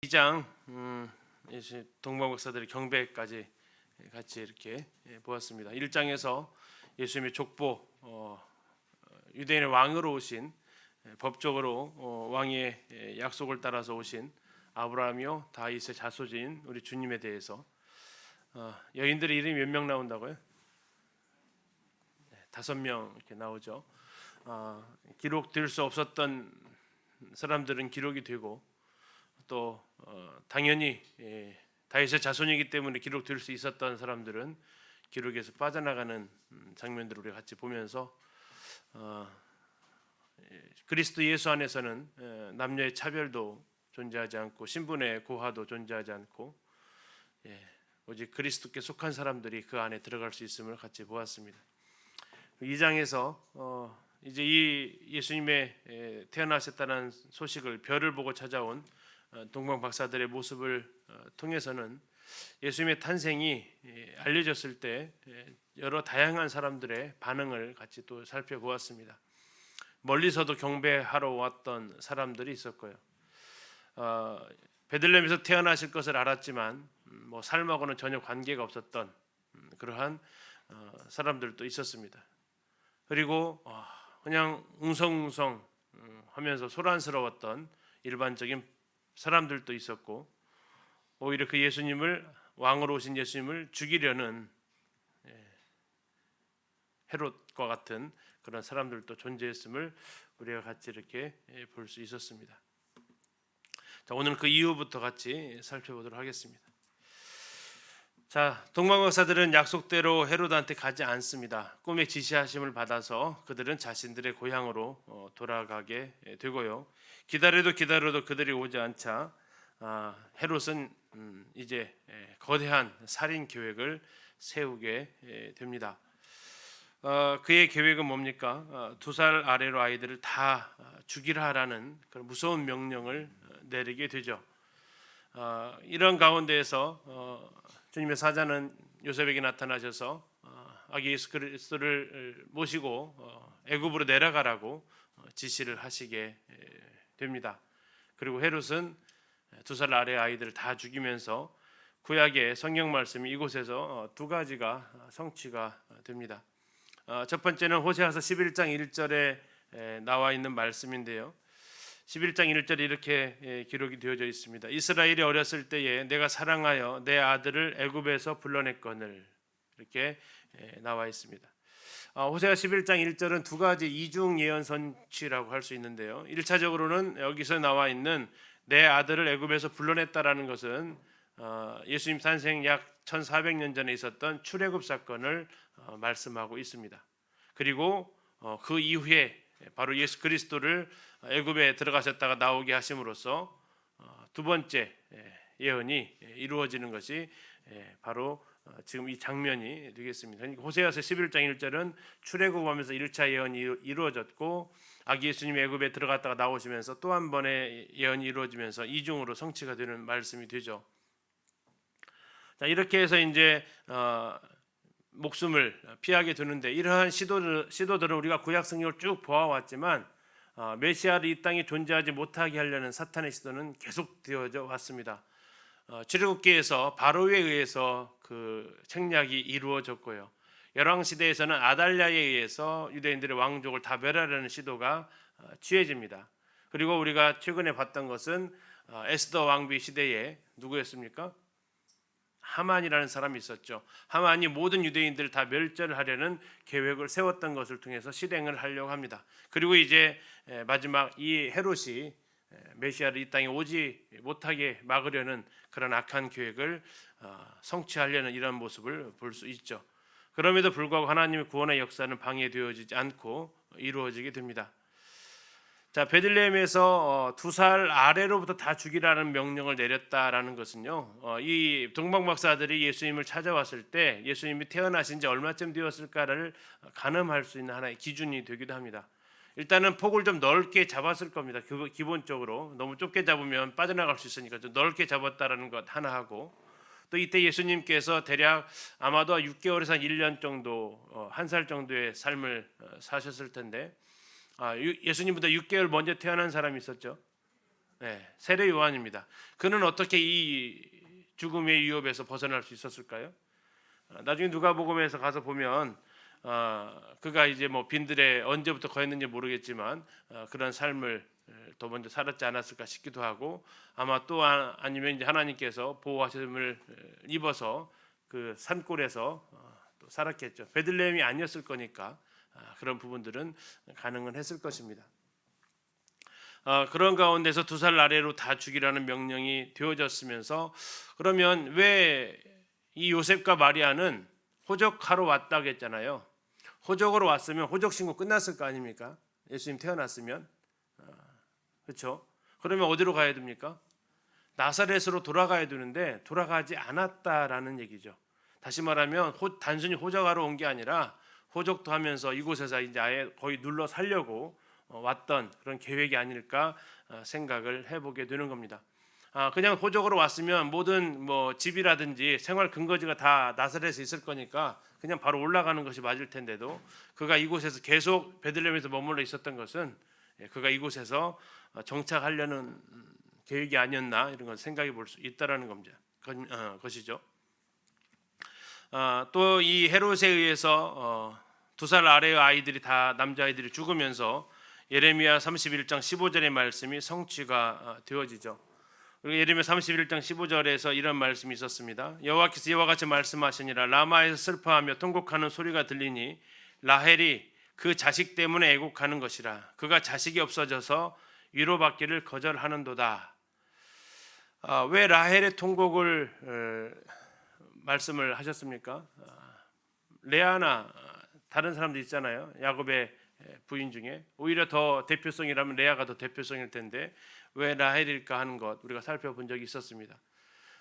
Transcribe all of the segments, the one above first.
2장 이제 동방 박사들의 경배까지 같이 이렇게 보았습니다. 1장에서 예수님의 족보 유대인의 왕으로 오신 법적으로 왕의 약속을 따라서 오신 아브라함이요 다윗의 자손인 우리 주님에 대해서 여인들의 이름이 몇 명 나온다고요? 5명 이렇게 나오죠. 기록될 수 없었던 사람들은 기록이 되고 또 당연히 다윗의 자손이기 때문에 기록될 수 있었던 사람들은 기록에서 빠져나가는 장면들을 우리가 같이 보면서 그리스도 예수 안에서는 남녀의 차별도 존재하지 않고 신분의 고하도 존재하지 않고 오직 그리스도께 속한 사람들이 그 안에 들어갈 수 있음을 같이 보았습니다. 2장에서 이제 이 예수님의 태어나셨다는 소식을 별을 보고 찾아온 동방 박사들의 모습을 통해서는 예수님의 탄생이 알려졌을 때 여러 다양한 사람들의 반응을 같이 또 살펴보았습니다. 멀리서도 경배하러 왔던 사람들이 있었고요. 베들레헴에서 태어나실 것을 알았지만 뭐 삶하고는 전혀 관계가 없었던 그러한 사람들도 있었습니다. 그리고 그냥 웅성웅성 하면서 소란스러웠던 일반적인 사람들도 있었고 오히려 그 예수님을 왕으로 오신 예수님을 죽이려는 헤롯과 같은 그런 사람들도 존재했음을 우리가 같이 이렇게 볼 수 있었습니다. 자, 오늘 그 이유부터 같이 살펴보도록 하겠습니다. 자, 동방 박사들은 약속대로 헤롯한테 가지 않습니다. 꿈의 지시하심을 받아서 그들은 자신들의 고향으로 돌아가게 되고요. 기다려도 그들이 오지 않자 헤롯은 이제 거대한 살인 계획을 세우게 됩니다. 그의 계획은 뭡니까? 2살 아래로 아이들을 다 죽이라라는 그런 무서운 명령을 내리게 되죠. 이런 가운데에서 주님의 사자는 요셉에게 나타나셔서 아기 예수 그리스도를 모시고 애굽으로 내려가라고 지시를 하시게 됩니다. 그리고 헤롯은 2살 아래 아이들을 다 죽이면서 구약의 성경 말씀이 이곳에서 두 가지가 성취가 됩니다. 첫 번째는 호세아서 11장 1절에 나와 있는 말씀인데요. 11장 1절에 이렇게 기록이 되어져 있습니다. 이스라엘이 어렸을 때에 내가 사랑하여 내 아들을 애굽에서 불러냈거늘 이렇게 나와 있습니다. 호세아 11장 1절은 두 가지 이중 예언 선취라고 할 수 있는데요. 1차적으로는 여기서 나와 있는 내 아들을 애굽에서 불러냈다라는 것은 예수님 탄생 약 1400년 전에 있었던 출애굽 사건을 말씀하고 있습니다. 그리고 그 이후에 바로 예수 그리스도를 애굽에 들어가셨다가 나오게 하심으로써 두 번째 예언이 이루어지는 것이 바로 지금 이 장면이 되겠습니다. 그러니까 호세아서 11장 1절은 출애굽하면서 1차 예언이 이루어졌고 아기 예수님이 애굽에 들어갔다가 나오시면서 또 한 번의 예언이 이루어지면서 이중으로 성취가 되는 말씀이 되죠. 자, 이렇게 해서 이제 목숨을 피하게 되는데 이러한 시도들은 우리가 구약 성경을 쭉 보아왔지만 메시아를 이 땅에 존재하지 못하게 하려는 사탄의 시도는 계속되어져 왔습니다. 출애굽기에서 바로에 의해서 그 책략이 이루어졌고요. 열왕 시대에서는 아달랴에 의해서 유대인들의 왕족을 다 멸하려는 시도가 취해집니다. 그리고 우리가 최근에 봤던 것은 에스더 왕비 시대에 누구였습니까? 하만이라는 사람이 있었죠. 하만이 모든 유대인들을 다 멸절을 하려는 계획을 세웠던 것을 통해서 실행을 하려고 합니다. 그리고 이제 마지막 이 헤롯이 메시아를 이 땅에 오지 못하게 막으려는 그런 악한 계획을 성취하려는 이런 모습을 볼 수 있죠. 그럼에도 불구하고 하나님의 구원의 역사는 방해되어지지 않고 이루어지게 됩니다. 자, 베들레헴에서 2살 아래로부터 다 죽이라는 명령을 내렸다라는 것은요. 이 동방 박사들이 예수님을 찾아왔을 때 예수님이 태어나신 지 얼마쯤 되었을까를 가늠할 수 있는 하나의 기준이 되기도 합니다. 일단은 폭을 좀 넓게 잡았을 겁니다. 기본적으로 너무 좁게 잡으면 빠져나갈 수 있으니까 좀 넓게 잡았다라는 것 하나 하고 또 이때 예수님께서 대략 아마도 6개월에서 1년 정도 1살 정도의 삶을 사셨을 텐데 예수님보다 6개월 먼저 태어난 사람이 있었죠. 세례 요한입니다. 그는 어떻게 이 죽음의 위협에서 벗어날 수 있었을까요? 나중에 누가복음에서 가서 보면 그가 이제 뭐 빈들에 언제부터 거했는지 모르겠지만 그런 삶을 더 먼저 살았지 않았을까 싶기도 하고, 아마 또 아니면 이제 하나님께서 보호하심을 입어서 그 산골에서 또 살았겠죠. 베들레헴이 아니었을 거니까 그런 부분들은 가능은 했을 것입니다. 그런 가운데서 2살 아래로 다 죽이라는 명령이 되어졌으면서, 그러면 왜 이 요셉과 마리아는 호적하러 왔다고 했잖아요. 호적으로 왔으면 호적 신고 끝났을 거 아닙니까? 예수님 태어났으면. 그렇죠? 그러면 어디로 가야 됩니까? 나사렛으로 돌아가야 되는데 돌아가지 않았다라는 얘기죠. 다시 말하면 단순히 호적하러 온 게 아니라 호적도 하면서 이곳에서 이제 아예 거의 눌러 살려고 왔던 그런 계획이 아닐까 생각을 해보게 되는 겁니다. 그냥 호적으로 왔으면 모든 뭐 집이라든지 생활 근거지가 다 나사렛에 있을 거니까 그냥 바로 올라가는 것이 맞을 텐데도, 그가 이곳에서 계속 베들레헴에서 머물러 있었던 것은 그가 이곳에서 정착하려는 계획이 아니었나, 이런 걸 생각해 볼 수 있다라는 겁니다. 것이죠. 또 이 헤롯에 의해서 2살 아래의 아이들이 다 남자아이들이 죽으면서 예레미야 31장 15절의 말씀이 성취가 되어지죠. 그리고 예레미야 31장 15절에서 이런 말씀이 있었습니다. 여호와께서 이와 같이 말씀하시니라. 라마에서 슬퍼하며 통곡하는 소리가 들리니 라헬이 그 자식 때문에 애곡하는 것이라. 그가 자식이 없어져서 위로받기를 거절하는도다. 왜 라헬의 통곡을 말씀을 하셨습니까? 레아나 다른 사람들 있잖아요. 야곱의 부인 중에 오히려 더 대표성이라면 레아가 더 대표성일 텐데 왜 라헬일까 하는 것 우리가 살펴본 적이 있었습니다.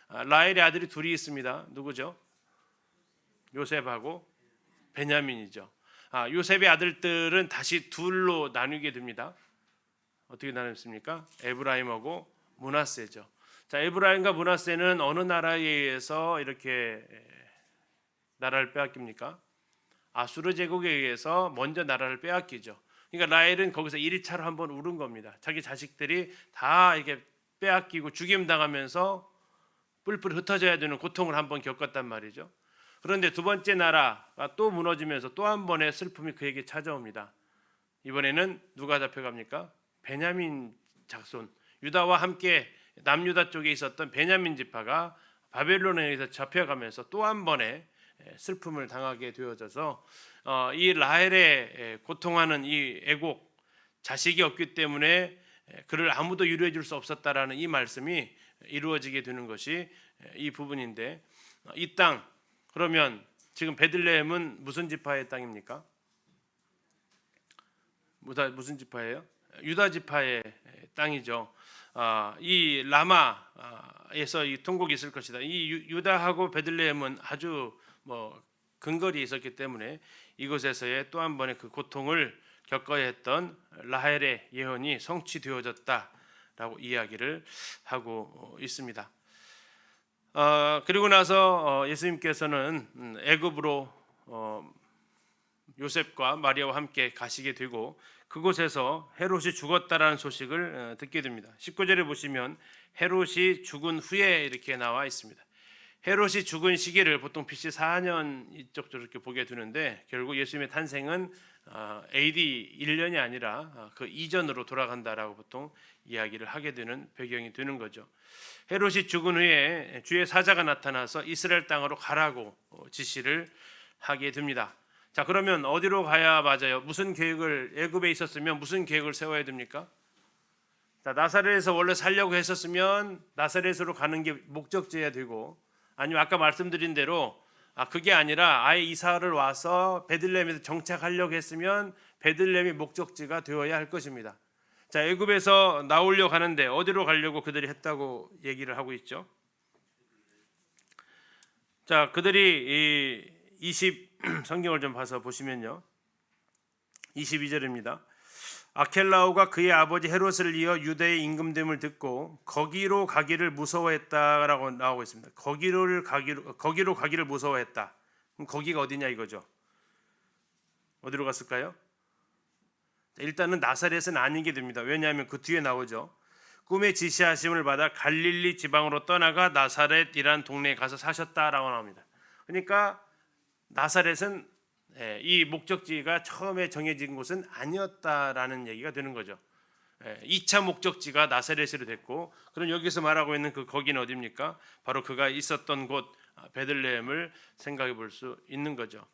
라헬의 아들이 둘이 있습니다. 누구죠? 요셉하고 베냐민이죠. 요셉의 아들들은 다시 둘로 나뉘게 됩니다. 어떻게 나눴습니까? 에브라임하고 므낫세죠. 자, 에브라임과 므낫세는 어느 나라에 의해서 이렇게 나라를 빼앗깁니까? 아수르 제국에 의해서 먼저 나라를 빼앗기죠. 그러니까 라헬은 거기서 1차로 한번 울은 겁니다. 자기 자식들이 다 이렇게 빼앗기고 죽임 당하면서 뿔뿔 흩어져야 되는 고통을 한번 겪었단 말이죠. 그런데 두 번째 나라가 또 무너지면서 또 한 번의 슬픔이 그에게 찾아옵니다. 이번에는 누가 잡혀갑니까? 베냐민 작손, 유다와 함께 남유다 쪽에 있었던 베냐민 지파가 바벨론에 의해서 잡혀가면서 또 한 번의 슬픔을 당하게 되어져서 이 라헬의 고통하는 이 애곡, 자식이 없기 때문에 그를 아무도 위로해 줄 수 없었다라는 이 말씀이 이루어지게 되는 것이 이 부분인데, 이 땅, 그러면 지금 베들레헴은 무슨 지파의 땅입니까? 무슨 지파예요? 유다 지파의 땅이죠. 이 라마에서 이 통곡이 있을 것이다. 이 유다하고 베들레헴은 아주 근거리에 있었기 때문에 이곳에서의 또 한 번의 그 고통을 겪어야 했던 라헬의 예언이 성취되어졌다라고 이야기를 하고 있습니다. 그리고 나서 예수님께서는 애굽으로 요셉과 마리아와 함께 가시게 되고 그곳에서 헤롯이 죽었다라는 소식을 듣게 됩니다. 19절에 보시면 헤롯이 죽은 후에 이렇게 나와 있습니다. 헤롯이 죽은 시기를 보통 BC 4년 이쪽 저렇게 보게 되는데, 결국 예수님의 탄생은 AD 1년이 아니라 그 이전으로 돌아간다라고 보통 이야기를 하게 되는 배경이 되는 거죠. 헤롯이 죽은 후에 주의 사자가 나타나서 이스라엘 땅으로 가라고 지시를 하게 됩니다. 자, 그러면 어디로 가야 맞아요? 무슨 계획을, 애굽에 있었으면 무슨 계획을 세워야 됩니까? 자, 나사렛에서 원래 살려고 했었으면 나사렛으로 가는 게 목적지여야 되고, 아니면 아까 말씀드린 대로 그게 아니라 아예 이사를 와서 베들레헴에서 정착하려고 했으면 베들레헴이 목적지가 되어야 할 것입니다. 자, 애굽에서 나오려고 하는데 어디로 가려고 그들이 했다고 얘기를 하고 있죠. 자, 그들이 이 성경을 좀 봐서 보시면요, 22절입니다. 아켈라오가 그의 아버지 헤롯을 이어 유대의 임금됨을 듣고 거기로 가기를 무서워했다라고 나오고 있습니다. 거기로 가기를 무서워했다. 그럼 거기가 어디냐 이거죠. 어디로 갔을까요? 일단은 나사렛은 아니게 됩니다. 왜냐하면 그 뒤에 나오죠. 꿈의 지시하심을 받아 갈릴리 지방으로 떠나가 나사렛이란 동네에 가서 사셨다라고 나옵니다. 그러니까 나사렛은 이 목적지가 처음에 정해진 곳은 아니었다라는 얘기가 되는 거죠. 2차 목적지가 나사렛으로 됐고, 그럼 여기서 말하고 있는 그 거기는 어디입니까? 바로 그가 있었던 곳 베들레헴을 생각해 볼 수 있는 거죠.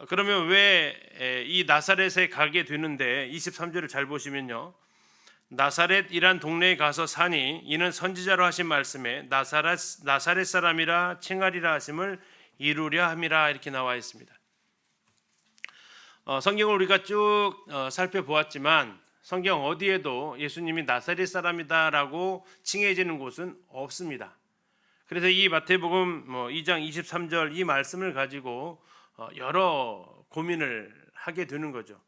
그러면 왜 이 나사렛에 가게 되는데 23절을 잘 보시면요, 나사렛이란 동네에 가서 사니 이는 선지자로 하신 말씀에 나사렛 사람이라 칭하리라 하심을 이루려 함이라, 이렇게 나와 있습니다. 성경을 우리가 쭉 살펴보았지만 성경 어디에도 예수님이 나사렛 사람이다라고 칭해지는 곳은 없습니다. 그래서 이 마태복음 2장 23절 이 말씀을 가지고 여러 고민을 하게 되는 거죠.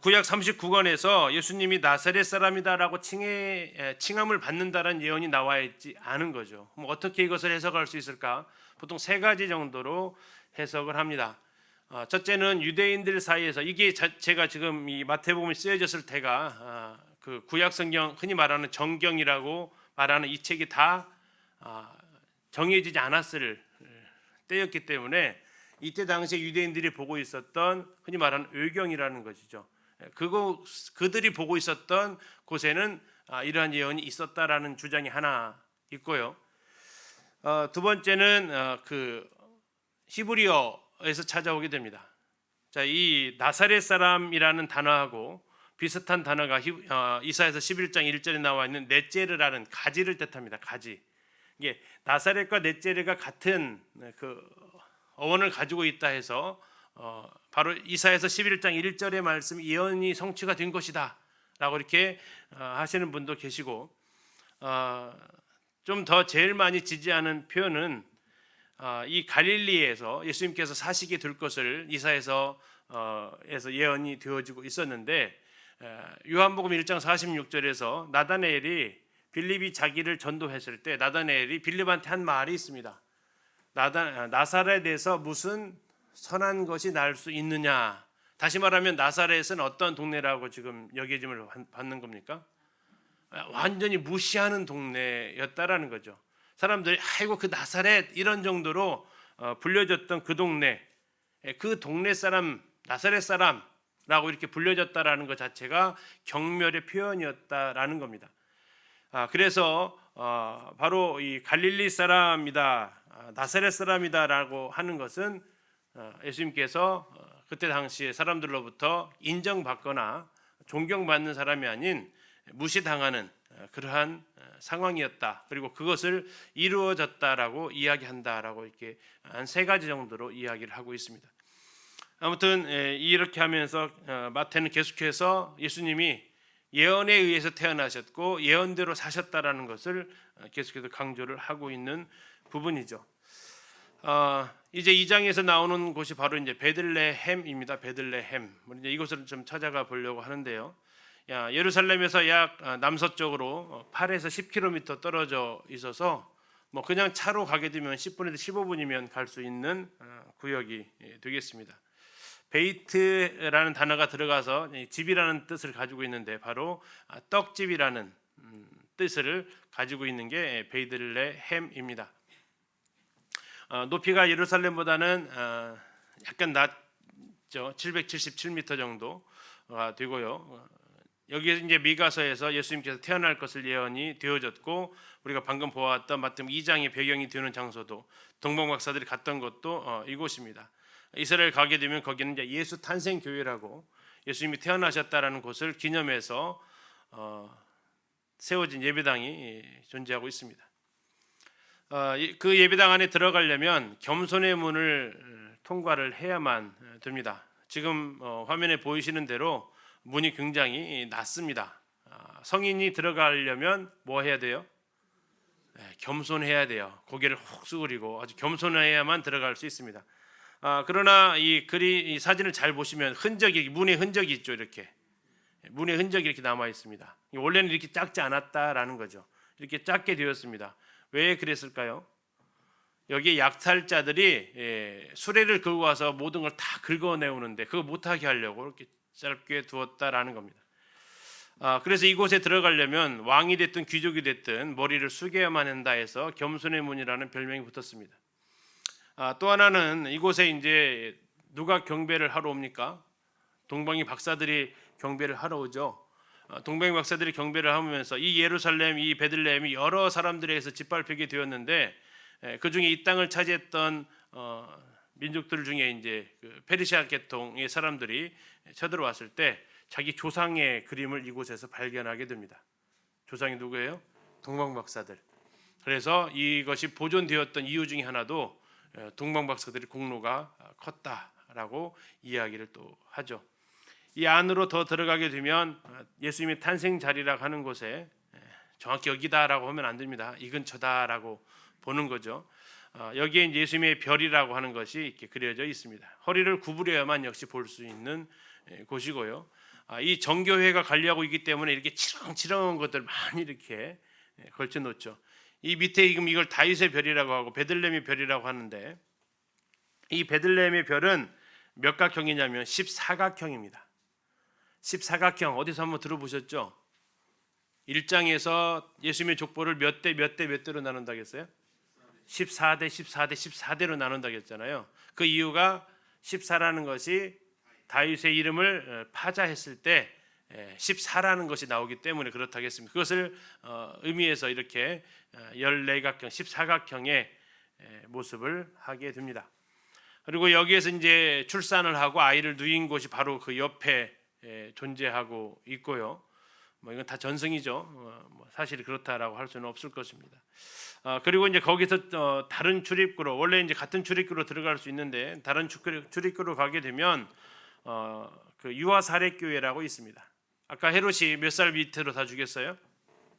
구약 39권에서 예수님이 나사렛 사람이다라고 칭함을 받는다라는 예언이 나와 있지 않은 거죠. 어떻게 이것을 해석할 수 있을까? 보통 세 가지 정도로 해석을 합니다. 첫째는 유대인들 사이에서, 이게 제가 지금 이 마태복음이 쓰여졌을 때가 그 구약 성경 흔히 말하는 정경이라고 말하는 이 책이 다 정해지지 않았을 때였기 때문에 이때 당시에 유대인들이 보고 있었던 흔히 말하는 의경이라는 것이죠. 그들이 보고 있었던 곳에는 이러한 예언이 있었다라는 주장이 하나 있고요. 두 번째는 그 히브리어에서 찾아오게 됩니다. 자, 이 나사렛 사람이라는 단어하고 비슷한 단어가 이사야서 11장 1절에 나와 있는 넷제르라는 가지를 뜻합니다. 가지. 이게 나사렛과 넷제르가 같은 그 어원을 가지고 있다 해서 바로 이사야서 11장 1절의 말씀 예언이 성취가 된 것이다 라고 이렇게 하시는 분도 계시고, 좀 더 제일 많이 지지하는 표현은 이 갈릴리에서 예수님께서 사시게 될 것을 이사야서 예언이 되어지고 있었는데, 요한복음 1장 46절에서 나다나엘이 빌립이 자기를 전도했을 때 나다나엘이 빌립한테 한 말이 있습니다. 나사렛에서 무슨 선한 것이 날 수 있느냐. 다시 말하면 나사렛은 어떤 동네라고 지금 여겨짐을 받는 겁니까? 완전히 무시하는 동네였다라는 거죠. 사람들이 아이고 그 나사렛 이런 정도로 불려졌던 그 동네, 그 동네 사람 나사렛 사람라고 이렇게 불려졌다라는 것 자체가 경멸의 표현이었다라는 겁니다. 그래서 바로 이 갈릴리 사람이다, 나사렛 사람이다라고 하는 것은 예수님께서 그때 당시에 사람들로부터 인정받거나 존경받는 사람이 아닌 무시당하는 그러한 상황이었다. 그리고 그것을 이루어졌다라고 이야기한다라고 이렇게 한 세 가지 정도로 이야기를 하고 있습니다. 아무튼 이렇게 하면서 마태는 계속해서 예수님이 예언에 의해서 태어나셨고 예언대로 사셨다라는 것을 계속해서 강조를 하고 있는 부분이죠. 이제 2장에서 나오는 곳이 바로 이제 베들레헴입니다. 베들레헴. 이제 이곳을 좀 찾아가 보려고 하는데요. 예루살렘에서 약 남서쪽으로 8에서 10km 떨어져 있어서 그냥 차로 가게 되면 10분에서 15분이면 갈 수 있는 구역이 되겠습니다. 베이트라는 단어가 들어가서 집이라는 뜻을 가지고 있는데 바로 떡집이라는 뜻을 가지고 있는 게 베들레헴입니다. 높이가 예루살렘보다는 약간 낮죠. 777m 정도가 되고요. 여기에 이제 미가서에서 예수님께서 태어날 것을 예언이 되어졌고, 우리가 방금 보았던 마태복음 2장의 배경이 되는 장소도 동방 박사들이 갔던 곳도 이곳입니다. 이스라엘 가게 되면 거기는 이제 예수 탄생 교회라고 예수님이 태어나셨다라는 곳을 기념해서 세워진 예배당이 존재하고 있습니다. 그 예배당 안에 들어가려면 겸손의 문을 통과를 해야만 됩니다. 지금 화면에 보이시는 대로 문이 굉장히 낮습니다. 성인이 들어가려면 뭐 해야 돼요? 겸손해야 돼요. 고개를 훅 숙이고 아주 겸손해야만 들어갈 수 있습니다. 그러나 이 사진을 잘 보시면 문의 흔적이 있죠. 이렇게 문의 흔적이 이렇게 남아 있습니다. 원래는 이렇게 작지 않았다라는 거죠. 이렇게 작게 되었습니다. 왜 그랬을까요? 여기 약탈자들이 수레를 끌고 와서 모든 걸 다 긁어내오는데 그거 못하게 하려고 이렇게 짧게 두었다라는 겁니다. 그래서 이곳에 들어가려면 왕이 됐든 귀족이 됐든 머리를 숙여야만 한다 해서 겸손의 문이라는 별명이 붙었습니다. 또 하나는 이곳에 이제 누가 경배를 하러 옵니까? 동방이 박사들이 경배를 하러 오죠. 동방이 박사들이 경배를 하면서 이 예루살렘, 이 베들레헴이 여러 사람들에 의해서 짓밟히게 되었는데 그 중에 이 땅을 차지했던 민족들 중에 이제 그 페르시아 계통의 사람들이 쳐들어왔을 때 자기 조상의 그림을 이곳에서 발견하게 됩니다. 조상이 누구예요? 동방 박사들. 그래서 이것이 보존되었던 이유 중에 하나도 동방 박사들의 공로가 컸다라고 이야기를 또 하죠. 이 안으로 더 들어가게 되면 예수님의 탄생 자리라고 하는 곳에 정확히 여기다라고 하면 안 됩니다. 이 근처다라고 보는 거죠. 여기에 이제 예수님의 별이라고 하는 것이 이렇게 그려져 있습니다. 허리를 구부려야만 역시 볼 수 있는 곳이고요. 이 정교회가 관리하고 있기 때문에 이렇게 치렁치렁한 것들 많이 이렇게 걸쳐 놓죠. 이 밑에 지금 이걸 다윗의 별이라고 하고 베들레헴의 별이라고 하는데 이 베들레헴의 별은 몇 각형이냐면 14각형입니다. 14각형 어디서 한번 들어보셨죠? 1장에서 예수님의 족보를 몇 대 몇 대로 나눈다겠어요? 14대 14대 14대로 나눈다겠잖아요. 그 이유가 14라는 것이 다윗의 이름을 파자했을 때 14라는 것이 나오기 때문에 그렇다겠습니다. 그것을 의미해서 이렇게 14각형, 14각형의 모습을 하게 됩니다. 그리고 여기에서 이제 출산을 하고 아이를 누인 곳이 바로 그 옆에 존재하고 있고요. 뭐 이건 다 전승이죠. 사실 그렇다라고 할 수는 없을 것입니다. 그리고 이제 거기서 다른 출입구로 원래 이제 같은 출입구로 들어갈 수 있는데 다른 출입구로 가게 되면 그 유아 사례교회라고 있습니다. 아까 헤롯이 몇 살 밑으로 다 죽였어요?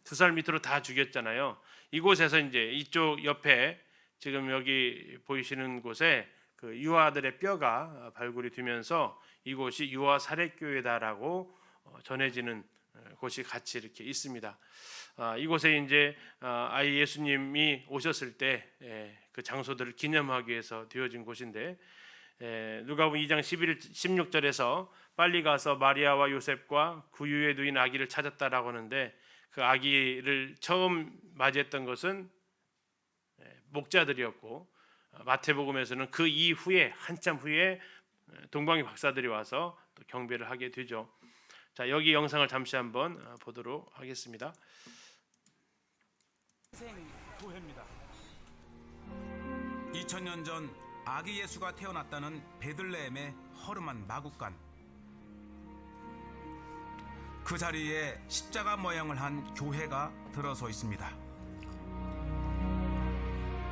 2살 밑으로 다 죽였잖아요. 이곳에서 이제 이쪽 옆에 지금 여기 보이시는 곳에 그 유아들의 뼈가 발굴이 되면서 이곳이 유아 사례교회다라고 전해지는 곳이 같이 이렇게 있습니다. 이곳에 이제 아이 예수님이 오셨을 때 그 장소들을 기념하기 위해서 되어진 곳인데 누가복음 2장 16절에서 빨리 가서 마리아와 요셉과 구유에 누인 아기를 찾았다라고 하는데 그 아기를 처음 맞이했던 것은 목자들이었고 마태복음에서는 그 이후에 한참 후에 동방의 박사들이 와서 또 경배를 하게 되죠. 자, 여기 영상을 잠시 한번 보도록 하겠습니다. 교회입니다. 2000년 전 아기 예수가 태어났다는 베들레헴의 허름한 마구간. 그 자리에 십자가 모양을 한 교회가 들어서 있습니다.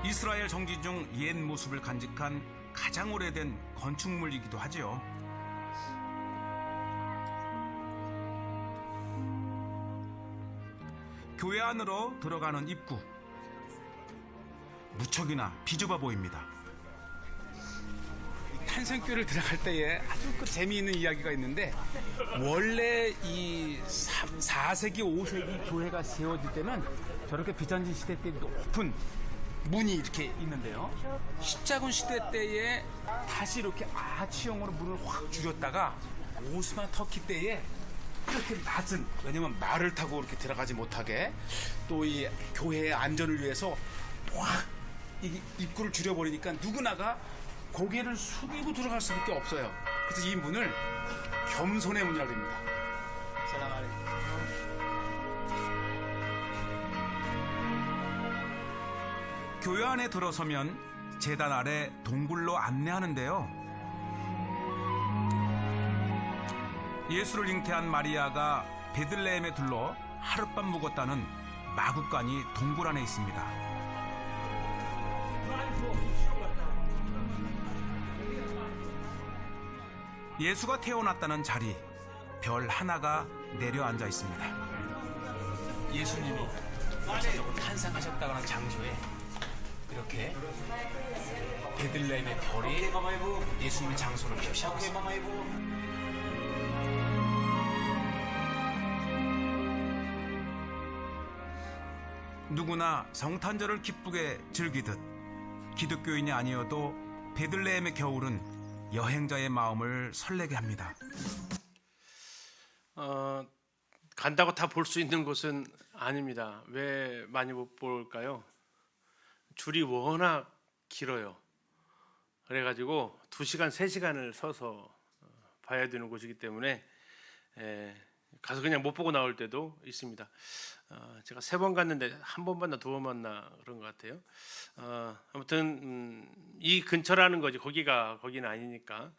이스라엘 정기 중 옛 모습을 간직한 가장 오래된 건축물이기도 하지요. 교회 안으로 들어가는 입구, 무척이나 비좁아 보입니다. 탄생교회를 들어갈 때에 아주 그 재미있는 이야기가 있는데 원래 이 4세기, 5세기 교회가 세워질 때는 저렇게 비잔tin 시대 때 높은 문이 이렇게 있는데요. 십자군 시대 때에 다시 이렇게 아치형으로 문을 확 줄였다가 오스만 터키 때에 이렇게 낮은, 왜냐면 말을 타고 이렇게 들어가지 못하게 또 이 교회의 안전을 위해서 확 이 입구를 줄여버리니까 누구나가 고개를 숙이고 들어갈 수밖에 없어요. 그래서 이 문을 겸손의 문이라고 합니다. 교회 안에 들어서면 제단 아래 동굴로 안내하는데요. 예수를 잉태한 마리아가 베들레헴에 들러 하룻밤 묵었다는 마구간이 동굴 안에 있습니다. 예수가 태어났다는 자리, 별 하나가 내려앉아 있습니다. 예수님이 역사적으로 탄생하셨다고 하는 장소에 이렇게 베들레헴의 별이 예수님의 장소를 표시하고 있습니다. 누구나 성탄절을 기쁘게 즐기듯 기독교인이 아니어도 베들레헴의 겨울은 여행자의 마음을 설레게 합니다. 간다고 다 볼 수 있는 곳은 아닙니다. 왜 많이 못 볼까요? 줄이 워낙 길어요. 그래가지고 2시간, 3시간을 서서 봐야 되는 곳이기 때문에 가서 그냥 못 보고 나올 때도 있습니다. 제가 3번 갔는데 1번 봤나 2번 봤나 그런 것 같아요. 아무튼 이 근처라는 거지 거기는 아니니까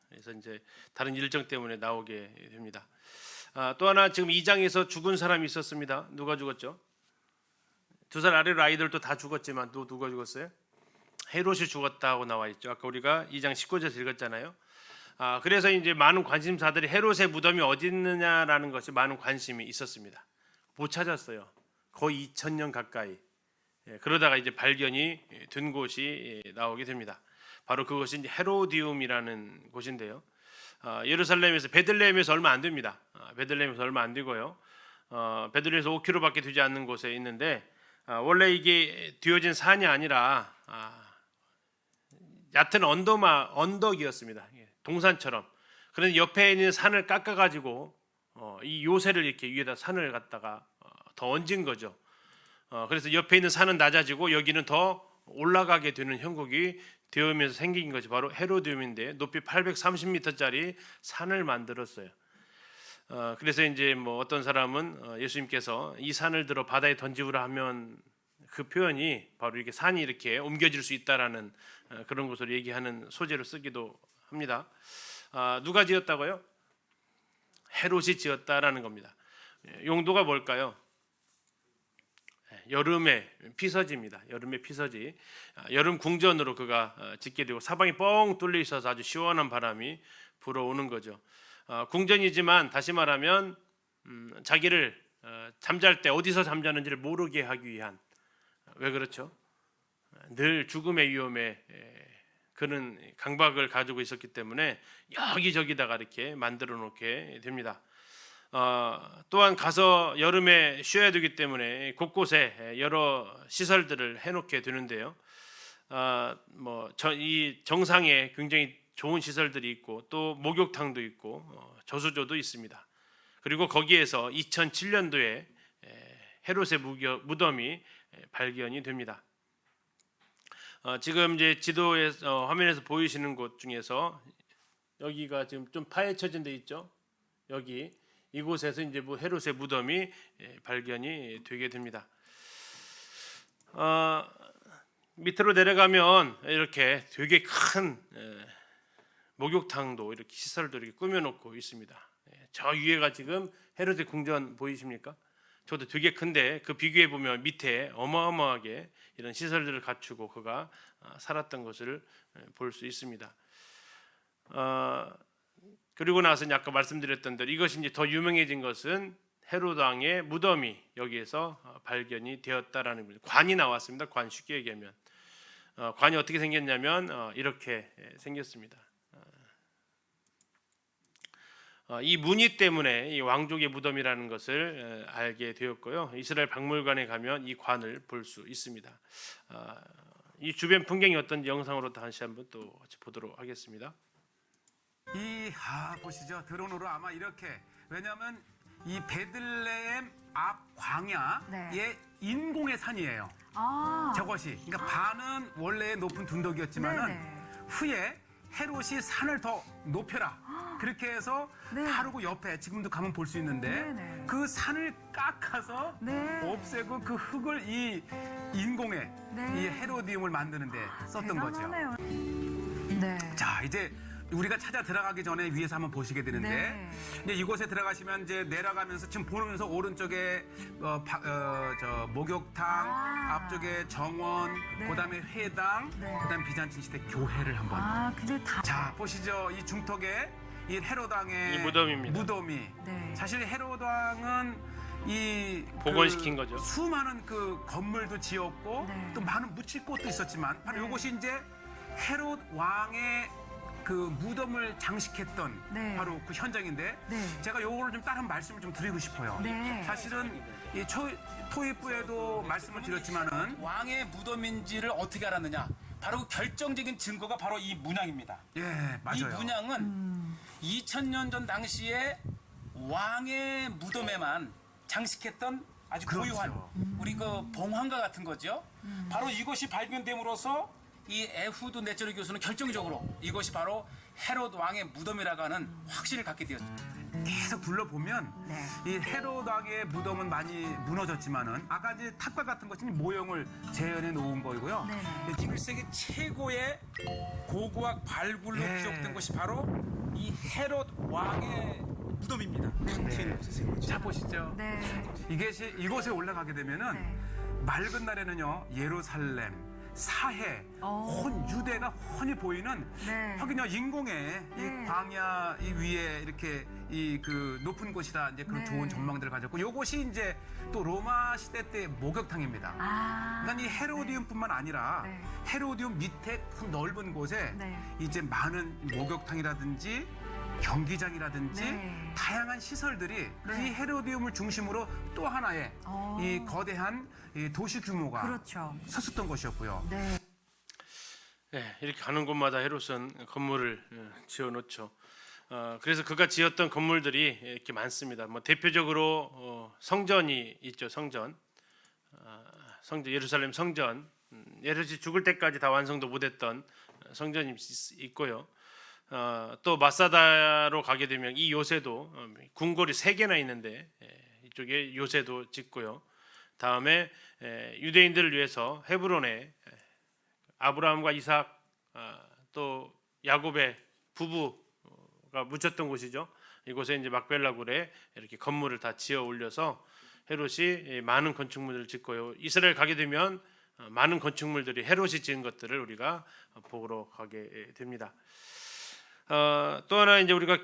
그래서 이제 다른 일정 때문에 나오게 됩니다. 또 하나 지금 2장에서 죽은 사람이 있었습니다. 누가 죽었죠? 2살 아래로 아이들도 다 죽었지만 또 누가 죽었어요? 헤롯이 죽었다고 나와 있죠. 아까 우리가 2장 19절에서 읽었잖아요. 그래서 이제 많은 관심사들이 헤롯의 무덤이 어디 있느냐라는 것이 많은 관심이 있었습니다. 못 찾았어요. 거의 2000년 가까이. 그러다가 이제 발견이 된 곳이 나오게 됩니다. 바로 그것이 이제 헤로디움이라는 곳인데요. 예루살렘에서 베들레헴에서 얼마 안 됩니다. 베들레헴에서 얼마 안 되고요. 베들레헴에서 5km밖에 되지 않는 곳에 있는데 원래 이게 뒤어진 산이 아니라 얕은 언덕이었습니다. 동산처럼. 그런데 옆에 있는 산을 깎아가지고 이 요새를 이렇게 위에다 산을 갖다가 더 얹은 거죠. 그래서 옆에 있는 산은 낮아지고 여기는 더 올라가게 되는 형국이 되면서 생긴 것이 바로 헤로디움인데 높이 830m짜리 산을 만들었어요. 그래서 이제 뭐 어떤 사람은 예수님께서 이 산을 들어 바다에 던지우라 하면 그 표현이 바로 이렇게 산이 이렇게 옮겨질 수 있다라는 그런 것을 얘기하는 소재로 쓰기도 합니다. 누가 지었다고요? 헤롯이 지었다라는 겁니다. 용도가 뭘까요? 여름의 피서지입니다. 여름의 피서지. 여름 궁전으로 그가 짓게 되고 사방이 뻥 뚫려 있어서 아주 시원한 바람이 불어오는 거죠. 궁전이지만 다시 말하면 자기를 잠잘 때 어디서 잠자는지를 모르게 하기 위한, 왜 그렇죠? 늘 죽음의 위험에 그는 강박을 가지고 있었기 때문에 여기저기다가 이렇게 만들어 놓게 됩니다. 또한 가서 여름에 쉬어야 되기 때문에 곳곳에 여러 시설들을 해놓게 되는데요. 이 정상에 굉장히 좋은 시설들이 있고 또 목욕탕도 있고 저수조도 있습니다. 그리고 거기에서 2007년도에 헤롯의 무덤이 발견이 됩니다. 지금 이제 지도에서 화면에서 보이시는 곳 중에서 여기가 지금 좀 파헤쳐진 데 있죠. 여기 이곳에서 이제 헤롯의 무덤이 발견이 되게 됩니다. 밑으로 내려가면 이렇게 되게 큰 목욕탕도 이렇게 시설도 이렇게 꾸며놓고 있습니다. 저 위에가 지금 헤롯의 궁전 보이십니까? 저도 되게 큰데 그 비교해 보면 밑에 어마어마하게 이런 시설들을 갖추고 그가 살았던 것을 볼 수 있습니다. 그리고 나서 아까 말씀드렸던 대로 이것이 이제 더 유명해진 것은 헤롯 왕의 무덤이 여기에서 발견이 되었다라는 겁니다. 관이 나왔습니다. 관 쉽게 얘기하면 관이 어떻게 생겼냐면 이렇게 생겼습니다. 이 무늬 때문에 이 왕족의 무덤이라는 것을 알게 되었고요. 이스라엘 박물관에 가면 이 관을 볼 수 있습니다. 이 주변 풍경이 어떤지 영상으로 다시 한번 또 같이 보도록 하겠습니다. 보시죠. 드론으로 아마 이렇게, 왜냐하면 이 베들레헴 앞 광야의 인공의 산이에요. 저것이. 그러니까 반은 원래 높은 둔덕이었지만은 후에 헤롯이 산을 더 높여라. 그렇게 해서 바로 그 옆에 지금도 가면 볼 수 있는데 그 산을 깎아서 없애고 그 흙을 이 인공의 이 헤로디움을 만드는데 썼던 대단하네요. 거죠. 자, 이제 우리가 찾아 들어가기 전에 위에서 한번 보시게 되는데 이제 이곳에 들어가시면 이제 내려가면서 지금 보면서 오른쪽에 저 목욕탕, 앞쪽에 정원, 그다음에 회당, 그다음에 비잔틴 시대 교회를 한번. 근데 다. 자, 보시죠. 이 중턱에 이 헤롯 왕의 이 무덤입니다. 무덤이. 사실 헤롯 왕은 이 복원시킨 거죠. 수많은 그 건물도 지었고 또 많은 묻힐 곳도 있었지만 바로 이것이 이제 헤롯 왕의 그 무덤을 장식했던 바로 그 현장인데 제가 요거를 좀 다른 말씀을 좀 드리고 싶어요. 사실은 이 토입부에도 말씀을 드렸지만은 왕의 무덤인지를 어떻게 알았느냐? 바로 그 결정적인 증거가 바로 이 문양입니다. 예, 맞아요. 이 문양은 2000년 전 당시에 왕의 무덤에만 장식했던 아주 고유한 우리 그 봉황과 같은 거죠. 바로 이것이 발견됨으로써 이 에후드 네처리 교수는 결정적으로 이것이 바로 헤롯 왕의 무덤이라고 하는 확신을 갖게 되었죠. 계속 둘러보면 이 헤롯 왕의 무덤은 많이 무너졌지만은 아까 이제 탑과 같은 것이 모형을 재현해 놓은 거이고요. 21세기 최고의 고고학 발굴로 기록된 것이 바로 이 헤롯 왕의 무덤입니다. 자 보시죠. 이곳에 올라가게 되면은 맑은 날에는요 예루살렘, 사해, 온 유대가 훤히 보이는 하긴요 인공의 이 광야 이 위에 이렇게 이 그 높은 곳이다 이제 그런 좋은 전망들을 가졌고 요것이 이제 또 로마 시대 때 목욕탕입니다. 그러니까 이 헤로디움뿐만 아니라 헤로디움 밑에 큰 넓은 곳에 이제 많은 목욕탕이라든지 경기장이라든지 다양한 시설들이 이 헤로디움을 중심으로 또 하나의 이 거대한 이 도시 규모가 섰었던 것이었고요. 네, 이렇게 가는 곳마다 헤롯은 건물을 지어놓죠. 그래서 그가 지었던 건물들이 이렇게 많습니다. 뭐 대표적으로 성전이 있죠. 성전 예루살렘 성전. 헤롯이 죽을 때까지 다 완성도 못했던 성전이 있고요. 또 마사다로 가게 되면 이 요새도 궁궐이 3개나 있는데 이쪽에 요새도 짓고요. 다음에 유대인들을 위해서 헤브론에 아브라함과 이삭 또 야곱의 부부가 묻혔던 곳이죠. 이곳에 이제 막벨라 굴에 이렇게 건물을 다 지어 올려서 헤롯이 많은 건축물을 짓고요. 이스라엘 가게 되면 많은 건축물들이 헤롯이 지은 것들을 우리가 보러 가게 됩니다. 또 하나 이제 우리가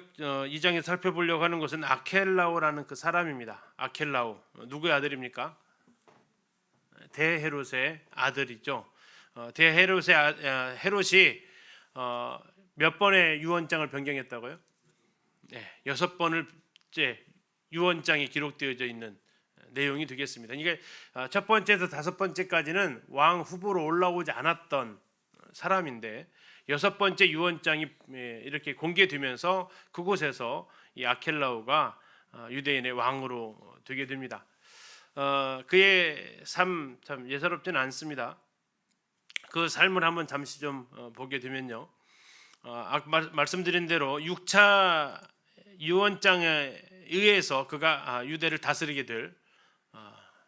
이 장에 살펴보려고 하는 것은 아켈라오라는 그 사람입니다. 아켈라오 누구의 아들입니까? 대헤롯의 아들이죠. 대헤롯의 헤롯이 몇 번의 유언장을 변경했다고요? 네, 6번을째 유언장이 기록되어져 있는 내용이 되겠습니다. 이게 첫 번째에서 5번째까지는 왕 후보로 올라오지 않았던 사람인데 6번째 유언장이 이렇게 공개되면서 그곳에서 이 아켈라오가 유대인의 왕으로 되게 됩니다. 그의 삶 참 예사롭지는 않습니다. 그 삶을 한번 잠시 좀 보게 되면요, 말씀드린 대로 6차 유언장에 의해서 그가 유대를 다스리게 될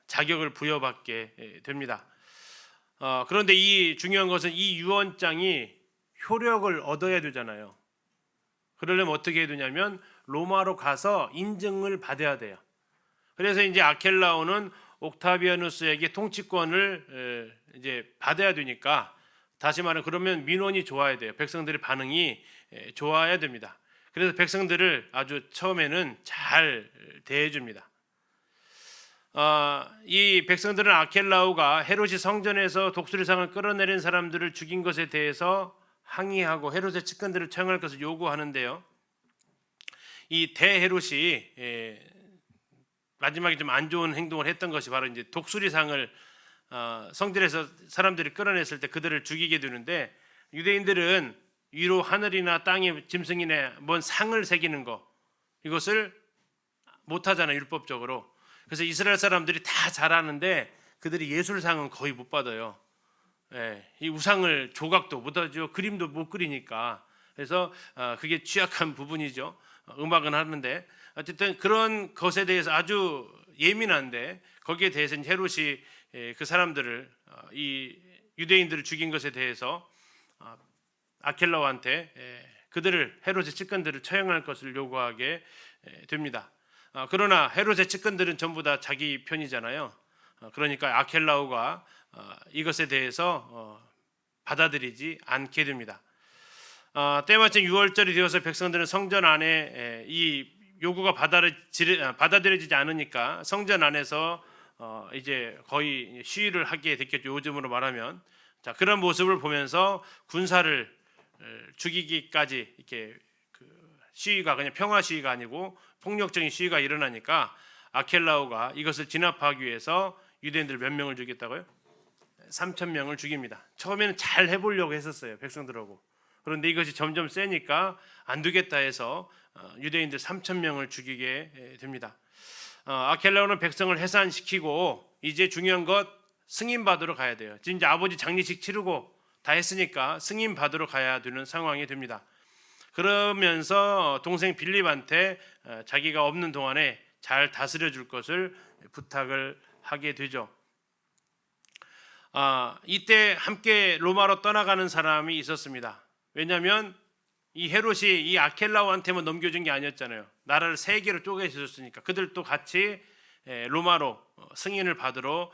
자격을 부여받게 됩니다. 그런데 이 중요한 것은 이 유언장이 효력을 얻어야 되잖아요. 그러려면 어떻게 해야 되냐면 로마로 가서 인증을 받아야 돼요. 그래서 이제 아켈라오는 옥타비아누스에게 통치권을 이제 받아야 되니까, 다시 말하면 그러면 민원이 좋아야 돼요. 백성들의 반응이 좋아야 됩니다. 그래서 백성들을 아주 처음에는 잘 대해줍니다. 이 백성들은 아켈라오가 헤롯이 성전에서 독수리상을 끌어내린 사람들을 죽인 것에 대해서 항의하고 헤롯의 측근들을 처형할 것을 요구하는데요. 이 대헤롯이 마지막에 좀 안 좋은 행동을 했던 것이 바로 이제 독수리상을 성전에서 사람들이 끌어냈을 때 그들을 죽이게 되는데, 유대인들은 위로 하늘이나 땅에 짐승이나 뭔 상을 새기는 거 이것을 못 하잖아요, 율법적으로. 그래서 이스라엘 사람들이 다 잘하는데 그들이 예술상은 거의 못 받아요. 이 우상을 조각도 못 하죠. 그림도 못 그리니까. 그래서 그게 취약한 부분이죠. 음악은 하는데 어쨌든 그런 것에 대해서 아주 예민한데, 거기에 대해서는 헤롯이 그 사람들을 이 유대인들을 죽인 것에 대해서 아켈라오한테 그들을 헤롯의 측근들을 처형할 것을 요구하게 됩니다. 그러나 헤롯의 측근들은 전부 다 자기 편이잖아요. 그러니까 아켈라오가 이것에 대해서 받아들이지 않게 됩니다. 때마침 6월절이 되어서 백성들은 성전 안에 이 요구가 받아들여지지 않으니까 성전 안에서 이제 거의 시위를 하게 됐겠죠. 요즘으로 말하면. 자, 그런 모습을 보면서 군사를 죽이기까지 이렇게 그 시위가 그냥 평화 시위가 아니고 폭력적인 시위가 일어나니까 아켈라오가 이것을 진압하기 위해서 유대인들 몇 명을 죽였다고요? 3,000명을 죽입니다. 처음에는 잘 해보려고 했었어요, 백성들하고. 그런데 이것이 점점 세니까 안 되겠다 해서 유대인들 3,000명을 죽이게 됩니다. 아켈라오는 백성을 해산시키고 이제 중요한 것 승인 받으러 가야 돼요. 지금 이제 아버지 장례식 치르고 다 했으니까 승인 받으러 가야 되는 상황이 됩니다. 그러면서 동생 빌립한테 자기가 없는 동안에 잘 다스려 줄 것을 부탁을 하게 되죠. 이때 함께 로마로 떠나가는 사람이 있었습니다. 왜냐하면 이 헤롯이 이 아켈라오한테만 넘겨준 게 아니었잖아요. 나라를 세 개로 쪼개졌으니까 그들도 같이 로마로 승인을 받으러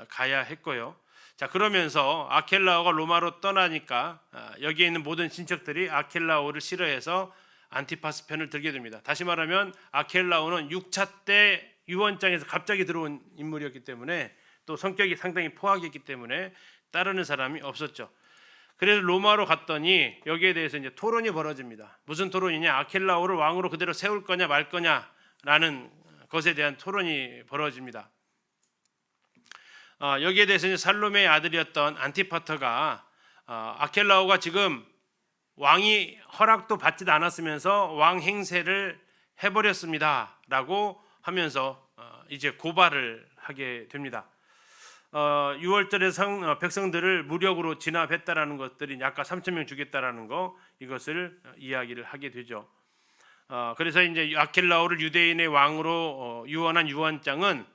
가야 했고요. 자, 그러면서 아켈라오가 로마로 떠나니까 여기에 있는 모든 친척들이 아켈라오를 싫어해서 안티파스 편을 들게 됩니다. 다시 말하면 아켈라오는 6차 때 유언장에서 갑자기 들어온 인물이었기 때문에 또 성격이 상당히 포악했기 때문에 따르는 사람이 없었죠. 그래서 로마로 갔더니 여기에 대해서 이제 토론이 벌어집니다. 무슨 토론이냐? 아켈라오를 왕으로 그대로 세울 거냐 말 거냐라는 것에 대한 토론이 벌어집니다. 여기에 대해서 이제 살로메의 아들이었던 안티파터가 아켈라오가 지금 왕이 허락도 받지도 않았으면서 왕 행세를 해버렸습니다라고 하면서 이제 고발을 하게 됩니다. 6월절에 백성들을 무력으로 진압했다라는 것들이 아까 3,000명 죽였다라는 거 이것을 이야기를 하게 되죠. 그래서 이제 아켈라오를 유대인의 왕으로 유언한 유언장은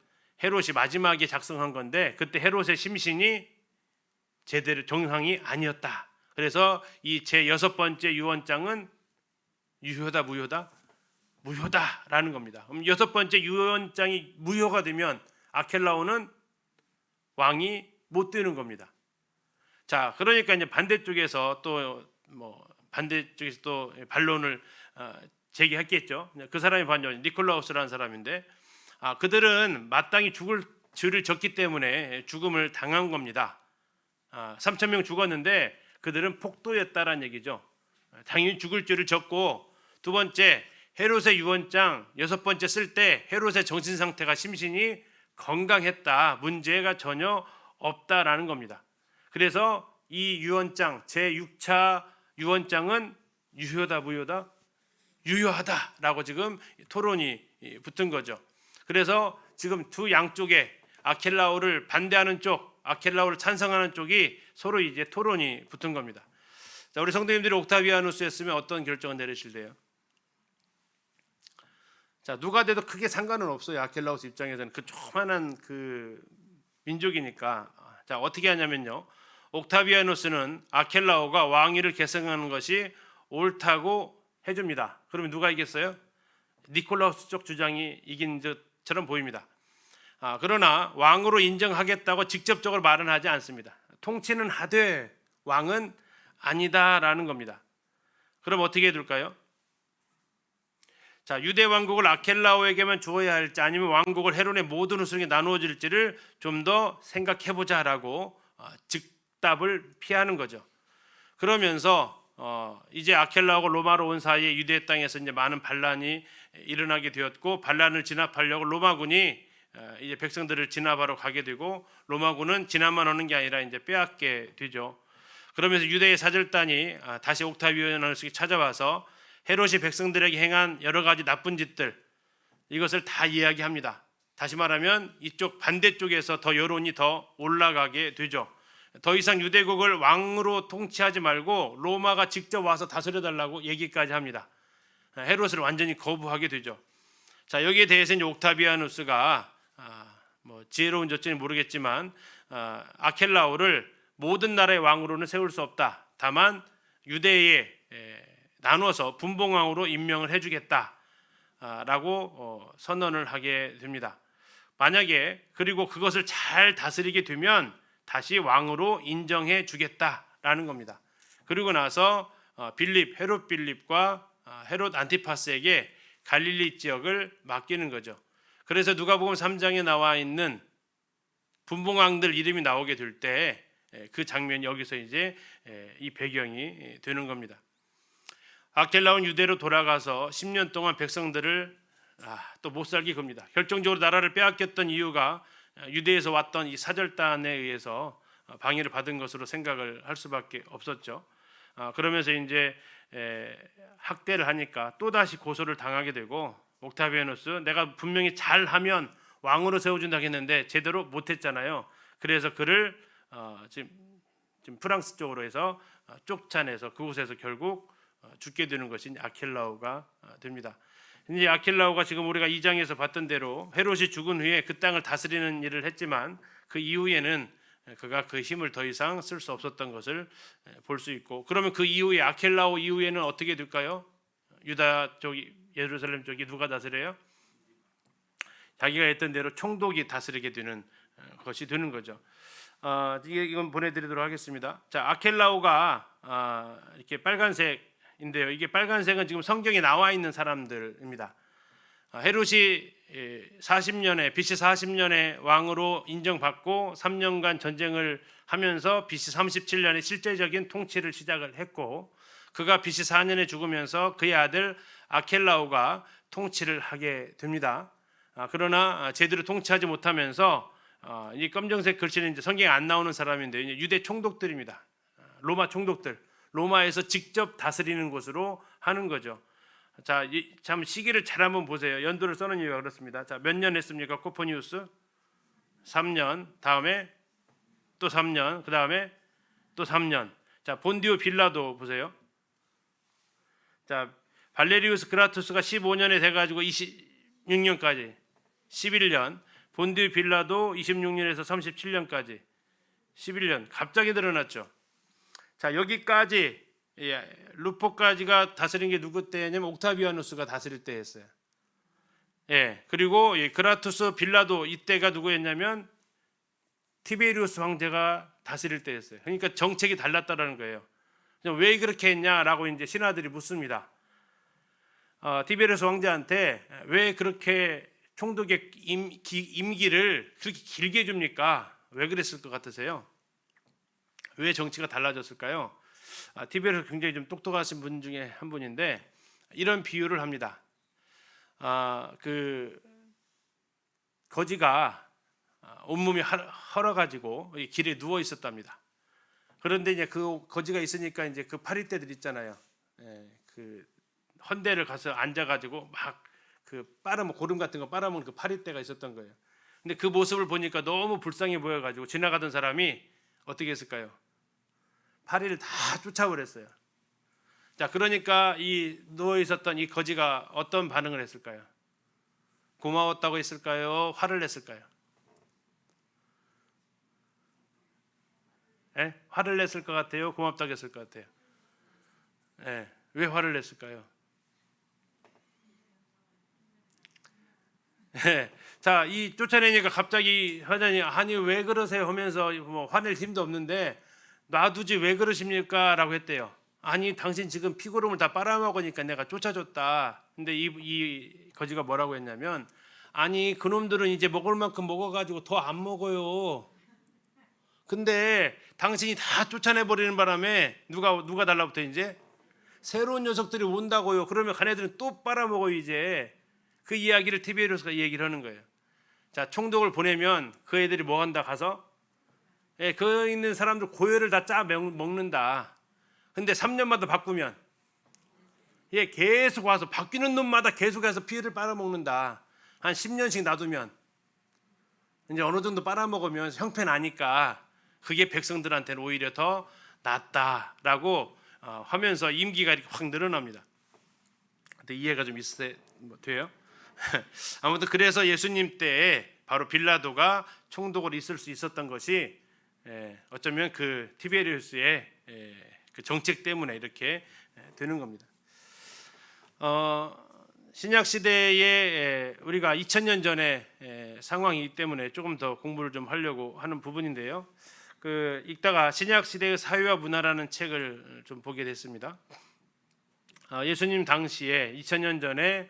헤롯이 마지막에 작성한 건데 그때 헤롯의 심신이 제대로 정상이 아니었다. 그래서 이 제 6번째 유언장은 유효다 무효다? 무효다라는 겁니다. 그럼 6번째 유언장이 무효가 되면 아켈라오는 왕이 못 되는 겁니다. 자, 그러니까 이제 반대쪽에서 또 반대쪽에서 또 반론을 제기했겠죠. 그 사람이 반요 니콜라우스라는 사람인데 그들은 마땅히 죽을 죄를 졌기 때문에 죽음을 당한 겁니다. 3,000명 죽었는데 그들은 폭도였다라는 얘기죠. 당연히 죽을 죄를 졌고 두 번째 헤롯의 유언장 6번째 쓸 때 헤롯의 정신 상태가 심신이 건강했다. 문제가 전혀 없다라는 겁니다. 그래서 이 유언장 제6차 유언장은 유효다 무효다? 유효하다라고 지금 토론이 붙은 거죠. 그래서 지금 두 양쪽에 아켈라오를 반대하는 쪽, 아켈라오를 찬성하는 쪽이 서로 이제 토론이 붙은 겁니다. 자, 우리 성도님들이 옥타비아누스였으면 어떤 결정을 내리실래요? 자, 누가 돼도 크게 상관은 없어요. 아켈라우스 입장에서는 그 조그만한 그 민족이니까. 자, 어떻게 하냐면요. 옥타비아누스는 아켈라오가 왕위를 계승하는 것이 옳다고 해줍니다. 그러면 누가 이겼어요? 니콜라우스 쪽 주장이 이긴 것처럼 보입니다. 그러나 왕으로 인정하겠다고 직접적으로 말은 하지 않습니다. 통치는 하되 왕은 아니다라는 겁니다. 그럼 어떻게 해둘까요? 자, 유대 왕국을 아켈라오에게만 주어야 할지 아니면 왕국을 헤롯의 모든 후손에게 나누어질지를 좀 더 생각해보자라고 즉답을 피하는 거죠. 그러면서 이제 아켈라오가 로마로 온 사이에 유대 땅에서 이제 많은 반란이 일어나게 되었고 반란을 진압하려고 로마군이 이제 백성들을 진압하러 가게 되고 로마군은 진압만 하는 게 아니라 이제 빼앗게 되죠. 그러면서 유대의 사절단이 다시 옥타비아누스에게 찾아와서 헤롯이 백성들에게 행한 여러 가지 나쁜 짓들 이것을 다 이야기합니다. 다시 말하면 이쪽 반대쪽에서 더 여론이 더 올라가게 되죠. 더 이상 유대국을 왕으로 통치하지 말고 로마가 직접 와서 다스려달라고 얘기까지 합니다. 헤롯을 완전히 거부하게 되죠. 자, 여기에 대해서 이제 옥타비아누스가 지혜로운 저지는 모르겠지만 아켈라오를 모든 나라의 왕으로는 세울 수 없다. 다만 유대에 나눠서 분봉왕으로 임명을 해주겠다라고 선언을 하게 됩니다. 만약에 그리고 그것을 잘 다스리게 되면 다시 왕으로 인정해 주겠다라는 겁니다. 그리고 나서 헤롯 빌립과 헤롯 안티파스에게 갈릴리 지역을 맡기는 거죠. 그래서 누가복음 3장에 나와 있는 분봉왕들 이름이 나오게 될 때 그 장면이 여기서 이제 이 배경이 되는 겁니다. 아켈라오는 유대로 돌아가서 10년 동안 백성들을 또 못 살게 겁니다. 결정적으로 나라를 빼앗겼던 이유가 유대에서 왔던 이 사절단에 의해서 방해를 받은 것으로 생각을 할 수밖에 없었죠. 그러면서 이제 학대를 하니까 또 다시 고소를 당하게 되고, 옥타비아누스 내가 분명히 잘하면 왕으로 세워준다고 했는데 제대로 못했잖아요. 그래서 그를 지금 프랑스 쪽으로 해서 쫓아내서 그곳에서 결국 죽게 되는 것이 아켈라오가 됩니다. 이제 아켈라오가 지금 우리가 2장에서 봤던 대로 헤롯이 죽은 후에 그 땅을 다스리는 일을 했지만 그 이후에는 그가 그 힘을 더 이상 쓸 수 없었던 것을 볼 수 있고, 그러면 그 이후에 아켈라오 이후에는 어떻게 될까요? 유다 쪽이, 예루살렘 쪽이 누가 다스려요? 자기가 했던 대로 총독이 다스리게 되는 것이 되는 거죠. 이건 보내드리도록 하겠습니다. 자, 아켈라오가 이렇게 빨간색인데요. 이게 빨간색은 지금 성경에 나와 있는 사람들입니다. 헤롯이 40년에 BC 40년에 왕으로 인정받고 3년간 전쟁을 하면서 BC 37년에 실제적인 통치를 시작을 했고, 그가 BC 4년에 죽으면서 그의 아들 아켈라오가 통치를 하게 됩니다. 그러나 제대로 통치하지 못하면서 이 검정색 글씨는 이제 성경에 안 나오는 사람인데 이제 유대 총독들입니다. 로마 총독들, 로마에서 직접 다스리는 곳으로 하는 거죠. 자, 참 시기를 잘 한번 보세요. 연도를 써놓은 이유가 그렇습니다. 자, 몇 년 했습니까? 코퍼니우스 3년, 다음에 또 3년, 그 다음에 또 3년. 자, 본디오 빌라도 보세요. 자, 발레리우스 그라투스가 15년에 돼가지고 26년까지 11년, 본디오 빌라도 26년에서 37년까지 11년, 갑자기 늘어났죠. 자, 여기까지 루포까지가 다스린 게 누구 때냐면 옥타비아누스가 다스릴 때였어요. 그리고 그라투스 빌라도 이때가 누구였냐면 티베리우스 황제가 다스릴 때였어요. 그러니까 정책이 달랐다라는 거예요. 왜 그렇게 했냐라고 이제 신하들이 묻습니다. 티베리우스 황제한테 왜 그렇게 총독의 임기를 그렇게 길게 줍니까? 왜 그랬을 것 같으세요? 왜 정치가 달라졌을까요? 티베리우스 굉장히 좀 똑똑하신 분 중에 한 분인데 이런 비유를 합니다. 그 거지가 온몸이 헐어가지고 길에 누워 있었답니다. 그런데 이제 그 거지가 있으니까 이제 그 파리떼들 있잖아요. 그 헌대를 가서 앉아가지고 막 그 고름 같은 거 빨아먹는 그 파리떼가 있었던 거예요. 근데 그 모습을 보니까 너무 불쌍해 보여가지고 지나가던 사람이 어떻게 했을까요? 파리를 다 쫓아버렸어요. 자, 그러니까 이 누워 있었던 이 거지가 어떤 반응을 했을까요? 고마웠다고 했을까요? 화를 냈을까요? 화를 냈을 것 같아요? 고맙다고 했을 것 같아요? 왜 화를 냈을까요? 자, 이 쫓아내니까 갑자기 하자니 아니 왜 그러세요 하면서 뭐 화낼 힘도 없는데 놔두지 왜 그러십니까? 라고 했대요. 아니 당신 지금 피고름을 다 빨아먹으니까 내가 쫓아줬다. 근데 이 거지가 뭐라고 했냐면 아니 그놈들은 이제 먹을 만큼 먹어가지고 더 안 먹어요. 근데 당신이 다 쫓아내버리는 바람에 누가 달라붙어 이제 새로운 녀석들이 온다고요. 그러면 걔네들은 또 빨아먹어요 이제. 그 이야기를 티베리우스가 얘기를 하는 거예요. 자, 총독을 보내면 그 애들이 뭐 한다 가서 그 있는 사람들 고열을 다 짜 먹는다. 근데 3년마다 바꾸면 계속 와서 바뀌는 놈마다 계속해서 피해를 빨아먹는다. 한 10년씩 놔두면 이제 어느 정도 빨아먹으면 형편 나니까 그게 백성들한테는 오히려 더 낫다라고 하면서 임기가 이렇게 확 늘어납니다. 근데 이해가 좀 돼요? 아무튼 그래서 예수님 때에 바로 빌라도가 총독으로 있을 수 있었던 것이 어쩌면 그 티베리우스의 그 정책 때문에 이렇게 되는 겁니다. 신약 시대에 우리가 2000년 전에 상황이기 때문에 조금 더 공부를 좀 하려고 하는 부분인데요. 그 읽다가 신약 시대의 사회와 문화라는 책을 좀 보게 됐습니다. 예수님 당시에 2000년 전에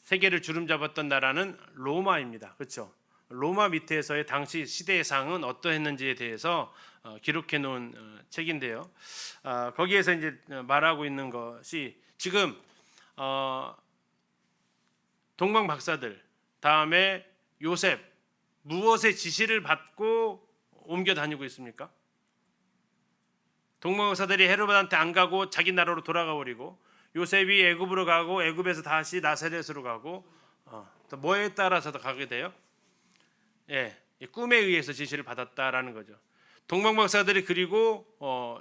세계를 주름잡았던 나라는 로마입니다. 그렇죠? 로마 밑에서의 당시 시대의 상은 어떠했는지에 대해서 기록해 놓은 책인데요. 거기에서 이제 말하고 있는 것이 지금 동방 박사들 다음에 요셉 무엇의 지시를 받고 옮겨 다니고 있습니까? 동방박사들이 헤로드한테 안 가고 자기 나라로 돌아가 버리고, 요셉이 애굽으로 가고 애굽에서 다시 나사렛으로 가고, 또 뭐에 따라서도 가게 돼요? 예, 이 꿈에 의해서 지시를 받았다라는 거죠. 동방박사들이 그리고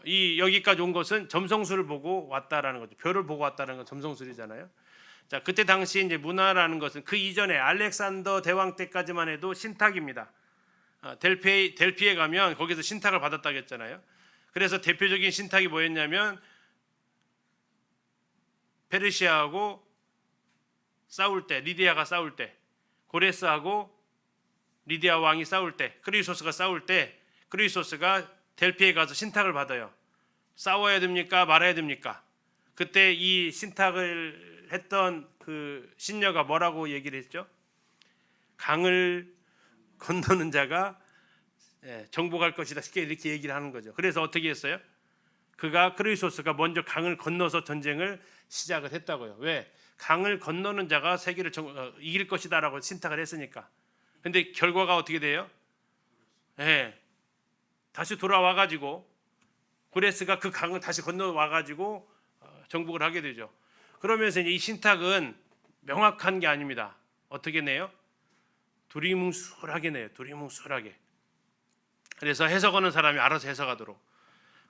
이 여기까지 온 것은 점성술을 보고 왔다라는 거죠. 별을 보고 왔다는 건 점성술이잖아요. 자, 그때 당시 이제 문화라는 것은 그 이전에 알렉산더 대왕 때까지만 해도 신탁입니다. 델피에 가면 거기서 신탁을 받았다고 했잖아요. 그래서 대표적인 신탁이 뭐였냐면 페르시아하고 싸울 때, 리디아가 싸울 때, 고레스하고 리디아 왕이 싸울 때, 크리소스가 싸울 때, 크리소스가 델피에 가서 신탁을 받아요. 싸워야 됩니까? 말아야 됩니까? 그때 이 신탁을 했던 그 신녀가 뭐라고 얘기를 했죠? 강을 건너는 자가 정복할 것이다. 쉽게 이렇게 얘기를 하는 거죠. 그래서 어떻게 했어요? 크리소스가 먼저 강을 건너서 전쟁을 시작을 했다고요. 왜? 강을 건너는 자가 세계를 이길 것이다라고 신탁을 했으니까. 근데 결과가 어떻게 돼요? 다시 돌아와 가지고 고레스가 그 강을 다시 건너와 가지고 정복을 하게 되죠. 그러면서 이제 이 신탁은 명확한 게 아닙니다. 어떻게 내요? 두리뭉술하게 내요. 두리뭉술하게. 그래서 해석하는 사람이 알아서 해석하도록.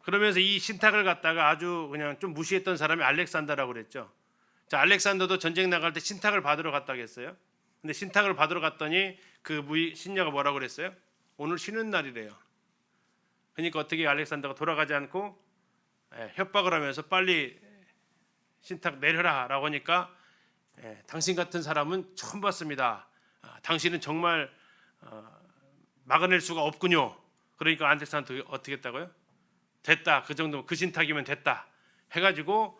그러면서 이 신탁을 갖다가 아주 그냥 좀 무시했던 사람이 알렉산더라고 그랬죠. 자, 알렉산더도 전쟁 나갈 때 신탁을 받으러 갔다고 했어요. 근데 신탁을 받으러 갔더니 그 신녀가 뭐라고 그랬어요? 오늘 쉬는 날이래요. 그러니까 어떻게 알렉산더가 돌아가지 않고 협박을 하면서 빨리 신탁 내려라라고 하니까 당신 같은 사람은 처음 봤습니다. 당신은 정말 막아낼 수가 없군요. 그러니까 알렉산더 어떻게 했다고요? 됐다. 그 정도면 그 신탁이면 됐다. 해가지고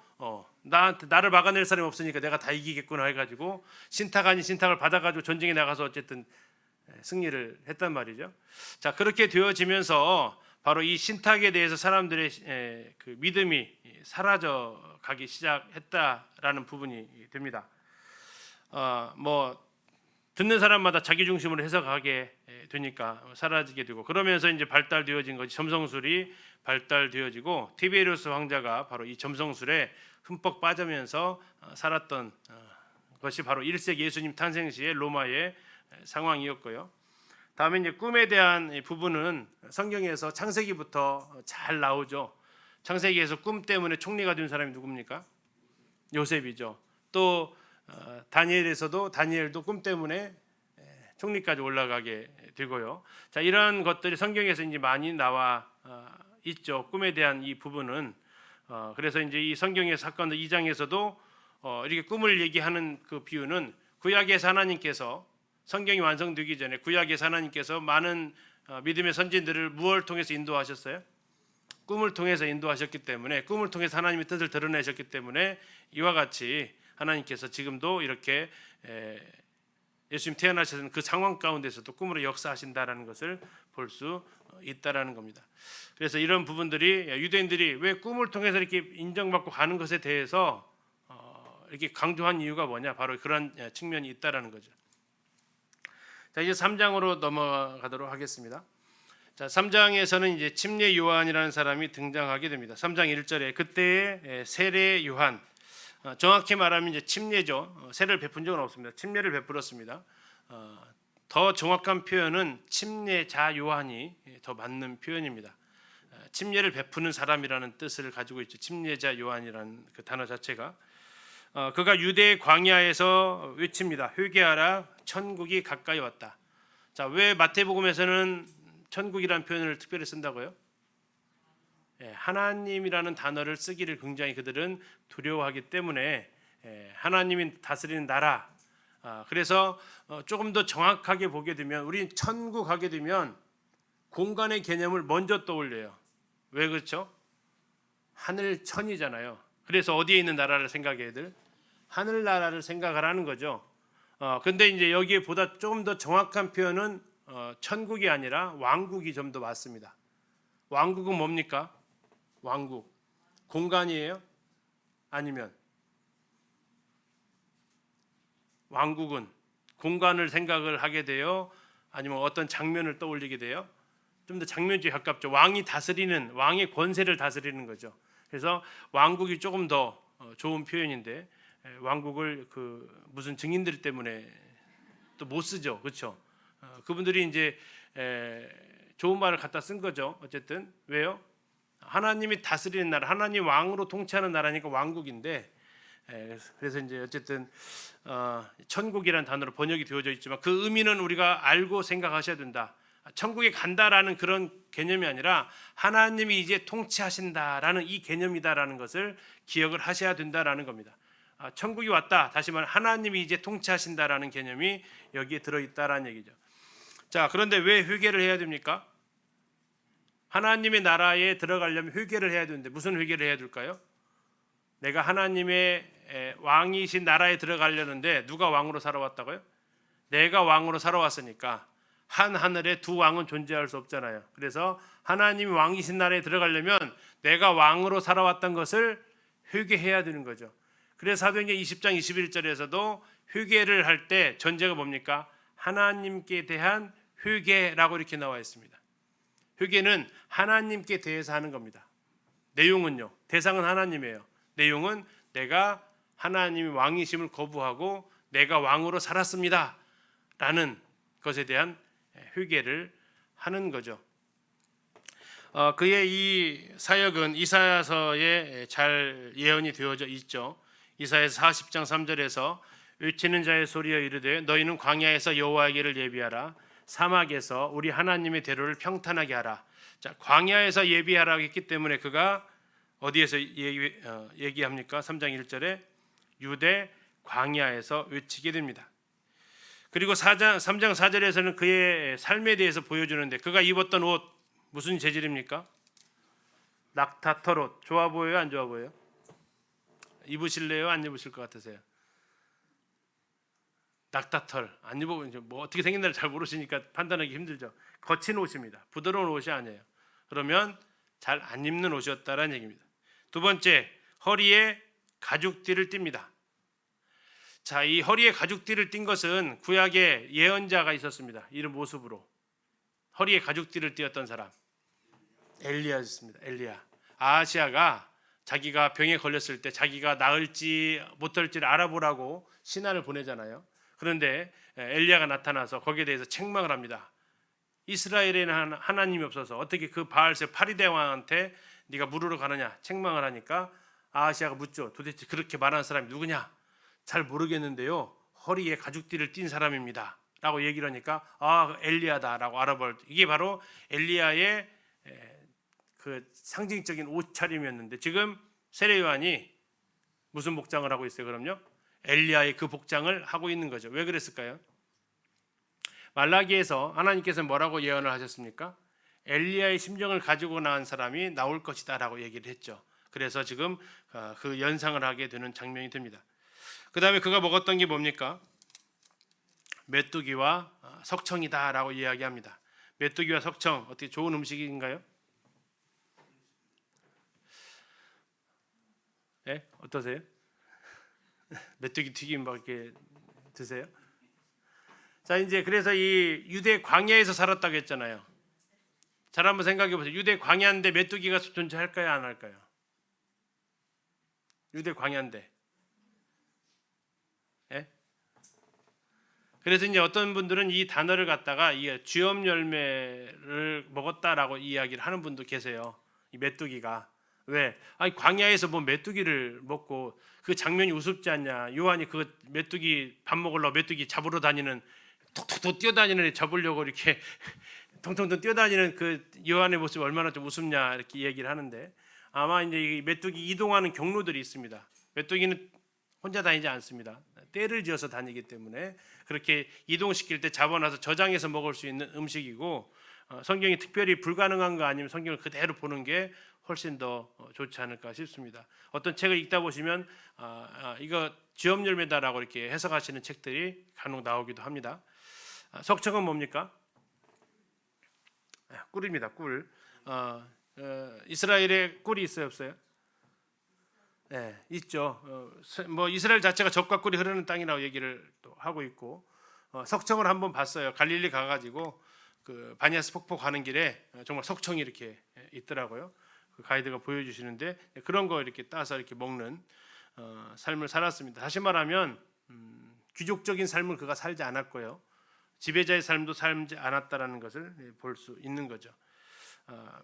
나를 막아낼 사람이 없으니까 내가 다 이기겠구나 해가지고 신탁 아닌 신탁을 받아가지고 전쟁에 나가서 어쨌든 승리를 했단 말이죠. 자, 그렇게 되어지면서 바로 이 신탁에 대해서 사람들의 그 믿음이 사라져 가기 시작했다라는 부분이 됩니다. 뭐 듣는 사람마다 자기 중심으로 해석하게 되니까 사라지게 되고, 그러면서 이제 발달되어진 것이 점성술이 발달되어지고 티베리우스 황제가 바로 이 점성술에 흠뻑 빠지면서 살았던 것이 바로 1세기 예수님 탄생 시의 로마의 상황이었고요. 다음에 이제 꿈에 대한 부분은 성경에서 창세기부터 잘 나오죠. 창세기에서 꿈 때문에 총리가 된 사람이 누굽니까? 요셉이죠. 또 다니엘에서도 다니엘도 꿈 때문에 총리까지 올라가게 되고요. 자, 이러한 것들이 성경에서 이제 많이 나와 있죠. 꿈에 대한 이 부분은 그래서 이제 이 성경의 사건들 2장에서도 이렇게 꿈을 얘기하는 그 비유는 구약에서 하나님께서 성경이 완성되기 전에 구약에서 하나님께서 많은 믿음의 선진들을 무엇을 통해서 인도하셨어요? 꿈을 통해서 인도하셨기 때문에, 꿈을 통해서 하나님의 뜻을 드러내셨기 때문에 이와 같이 하나님께서 지금도 이렇게 예수님 태어나셨던 그 상황 가운데서도 꿈으로 역사하신다라는 것을 볼 수 있다라는 겁니다. 그래서 이런 부분들이 유대인들이 왜 꿈을 통해서 이렇게 인정받고 가는 것에 대해서 이렇게 강조한 이유가 뭐냐? 바로 그런 측면이 있다라는 거죠. 자, 이제 3장으로 넘어가도록 하겠습니다. 자, 3장에서는 이제 침례 요한이라는 사람이 등장하게 됩니다. 3장 1절에 그때의 세례 요한, 정확히 말하면 이제 침례죠. 세례를 베푼 적은 없습니다. 침례를 베풀었습니다. 더 정확한 표현은 침례자 요한이 더 맞는 표현입니다. 침례를 베푸는 사람이라는 뜻을 가지고 있죠. 침례자 요한이라는 그 단어 자체가 그가 유대 광야에서 외칩니다. 회개하라, 천국이 가까이 왔다. 자, 왜 마태복음에서는 천국이라는 표현을 특별히 쓴다고요? 하나님이라는 단어를 쓰기를 굉장히 그들은 두려워하기 때문에 하나님이 다스리는 나라. 그래서 조금 더 정확하게 보게 되면 우리 천국 가게 되면 공간의 개념을 먼저 떠올려요. 왜 그렇죠? 하늘 천이잖아요. 그래서 어디에 있는 나라를 생각해야 돼? 하늘나라를 생각을 하는 거죠. 근데 이제 여기에 보다 조금 더 정확한 표현은 천국이 아니라 왕국이 좀 더 맞습니다. 왕국은 뭡니까? 왕국. 공간이에요? 아니면 왕국은 공간을 생각을 하게 돼요? 아니면 어떤 장면을 떠올리게 돼요? 좀 더 장면주에 가깝죠. 왕이 다스리는, 왕의 권세를 다스리는 거죠. 그래서 왕국이 조금 더 좋은 표현인데 왕국을 그 무슨 증인들 때문에 또 못 쓰죠. 그렇죠? 그분들이 이제 좋은 말을 갖다 쓴 거죠. 어쨌든 왜요? 하나님이 다스리는 나라, 하나님 왕으로 통치하는 나라니까 왕국인데, 그래서 이제 어쨌든 천국이라는 단어로 번역이 되어져 있지만 그 의미는 우리가 알고 생각하셔야 된다. 천국에 간다라는 그런 개념이 아니라 하나님이 이제 통치하신다라는 이 개념이다라는 것을 기억을 하셔야 된다라는 겁니다. 천국이 왔다. 다시 말해 하나님이 이제 통치하신다라는 개념이 여기에 들어있다라는 얘기죠. 자, 그런데 왜 회개를 해야 됩니까? 하나님의 나라에 들어가려면 회개를 해야 되는데 무슨 회개를 해야 될까요? 내가 하나님의 왕이신 나라에 들어가려는데 누가 왕으로 살아왔다고요? 내가 왕으로 살아왔으니까 한 하늘에 두 왕은 존재할 수 없잖아요. 그래서 하나님이 왕이신 나라에 들어가려면 내가 왕으로 살아왔던 것을 회개해야 되는 거죠. 그래서 사도행전 20장 21절에서도 회개를 할 때 전제가 뭡니까? 하나님께 대한 회개라고 이렇게 나와 있습니다. 회개는 하나님께 대해서 하는 겁니다. 내용은요. 대상은 하나님이에요. 내용은 내가 하나님이 왕이심을 거부하고 내가 왕으로 살았습니다. 라는 것에 대한 회개를 하는 거죠. 그의 이 사역은 이사야서에 잘 예언이 되어져 있죠. 이사야서 40장 3절에서 외치는 자의 소리여 이르되 너희는 광야에서 여호와의 길을 예비하라. 사막에서 우리 하나님의 대로를 평탄하게 하라. 자, 광야에서 예비하라고 했기 때문에 그가 어디에서 얘기합니까? 3장 1절에 유대 광야에서 외치게 됩니다. 그리고 3장 4절에서는 그의 삶에 대해서 보여주는데 그가 입었던 옷 무슨 재질입니까? 낙타털 옷. 좋아 보여요? 안 좋아 보여요? 입으실래요? 안 입으실 것 같으세요? 낙타털 안 입어보면 뭐 어떻게 생긴다를 잘 모르시니까 판단하기 힘들죠. 거친 옷입니다. 부드러운 옷이 아니에요. 그러면 잘 안 입는 옷이었다라는 얘기입니다. 두 번째, 허리에 가죽띠를 띱니다. 자, 이 허리에 가죽띠를 띈 것은 구약에 예언자가 있었습니다. 이런 모습으로 허리에 가죽띠를 띄었던 사람 엘리야였습니다. 엘리야. 아하시아가 자기가 병에 걸렸을 때 자기가 나을지 못할지를 알아보라고 신하를 보내잖아요. 그런데 엘리야가 나타나서 거기에 대해서 책망을 합니다. 이스라엘에는 하나님이 없어서 어떻게 그 바알세 파리대 왕한테 네가 물으러 가느냐 책망을 하니까 아하시아가 묻죠. 도대체 그렇게 말하는 사람이 누구냐? 잘 모르겠는데요. 허리에 가죽띠를 띤 사람입니다. 라고 얘기를 하니까 엘리야다라고 알아볼 이게 바로 엘리야의 그 상징적인 옷차림이었는데 지금 세례 요한이 무슨 복장을 하고 있어요? 그럼요. 엘리야의 그 복장을 하고 있는 거죠. 왜 그랬을까요? 말라기에서 하나님께서 뭐라고 예언을 하셨습니까? 엘리야의 심정을 가지고 나온 사람이 나올 것이다라고 얘기를 했죠. 그래서 지금 그 연상을 하게 되는 장면이 됩니다. 그 다음에 그가 먹었던 게 뭡니까? 메뚜기와 석청이다라고 이야기합니다. 메뚜기와 석청 어떻게 좋은 음식인가요? 네? 어떠세요? 메뚜기 튀김 막 이렇게 드세요? 자, 이제 그래서 이 유대 광야에서 살았다고 했잖아요. 잘 한번 생각해 보세요. 유대 광야인데 메뚜기가 존재할까요, 안 할까요? 유대 광야인데. 예? 그래서 이제 어떤 분들은 이 단어를 갖다가 이 쥐엄 열매를 먹었다라고 이야기를 하는 분도 계세요. 이 메뚜기가 왜? 아니 광야에서 뭐 메뚜기를 먹고 그 장면이 우습지 않냐? 요한이 그 메뚜기 밥 먹으려고 메뚜기 잡으러 다니는 톡톡톡 뛰어다니는 애 잡으려고 이렇게 통통통 뛰어다니는 그 요한의 모습이 얼마나 좀 우습냐 이렇게 얘기를 하는데 아마 이제 이 메뚜기 이동하는 경로들이 있습니다. 메뚜기는 혼자 다니지 않습니다. 떼를 지어서 다니기 때문에 그렇게 이동시킬 때 잡아놔서 저장해서 먹을 수 있는 음식이고 성경이 특별히 불가능한 거 아니면 성경을 그대로 보는 게 훨씬 더 좋지 않을까 싶습니다. 어떤 책을 읽다 보시면 이거 쥐엄 열매다라고 이렇게 해석하시는 책들이 간혹 나오기도 합니다. 석청은 뭡니까? 꿀입니다. 꿀. 이스라엘에 꿀이 있어요, 없어요? 네, 있죠. 뭐 이스라엘 자체가 젖과 꿀이 흐르는 땅이라고 얘기를 또 하고 있고 석청을 한번 봤어요. 갈릴리 가가지고 그 바니아스 폭포 가는 길에 정말 석청이 이렇게 있더라고요. 그 가이드가 보여주시는데 그런 거 이렇게 따서 이렇게 먹는 삶을 살았습니다. 다시 말하면 귀족적인 삶을 그가 살지 않았고요. 지배자의 삶도 살지 않았다라는 것을 볼 수 있는 거죠.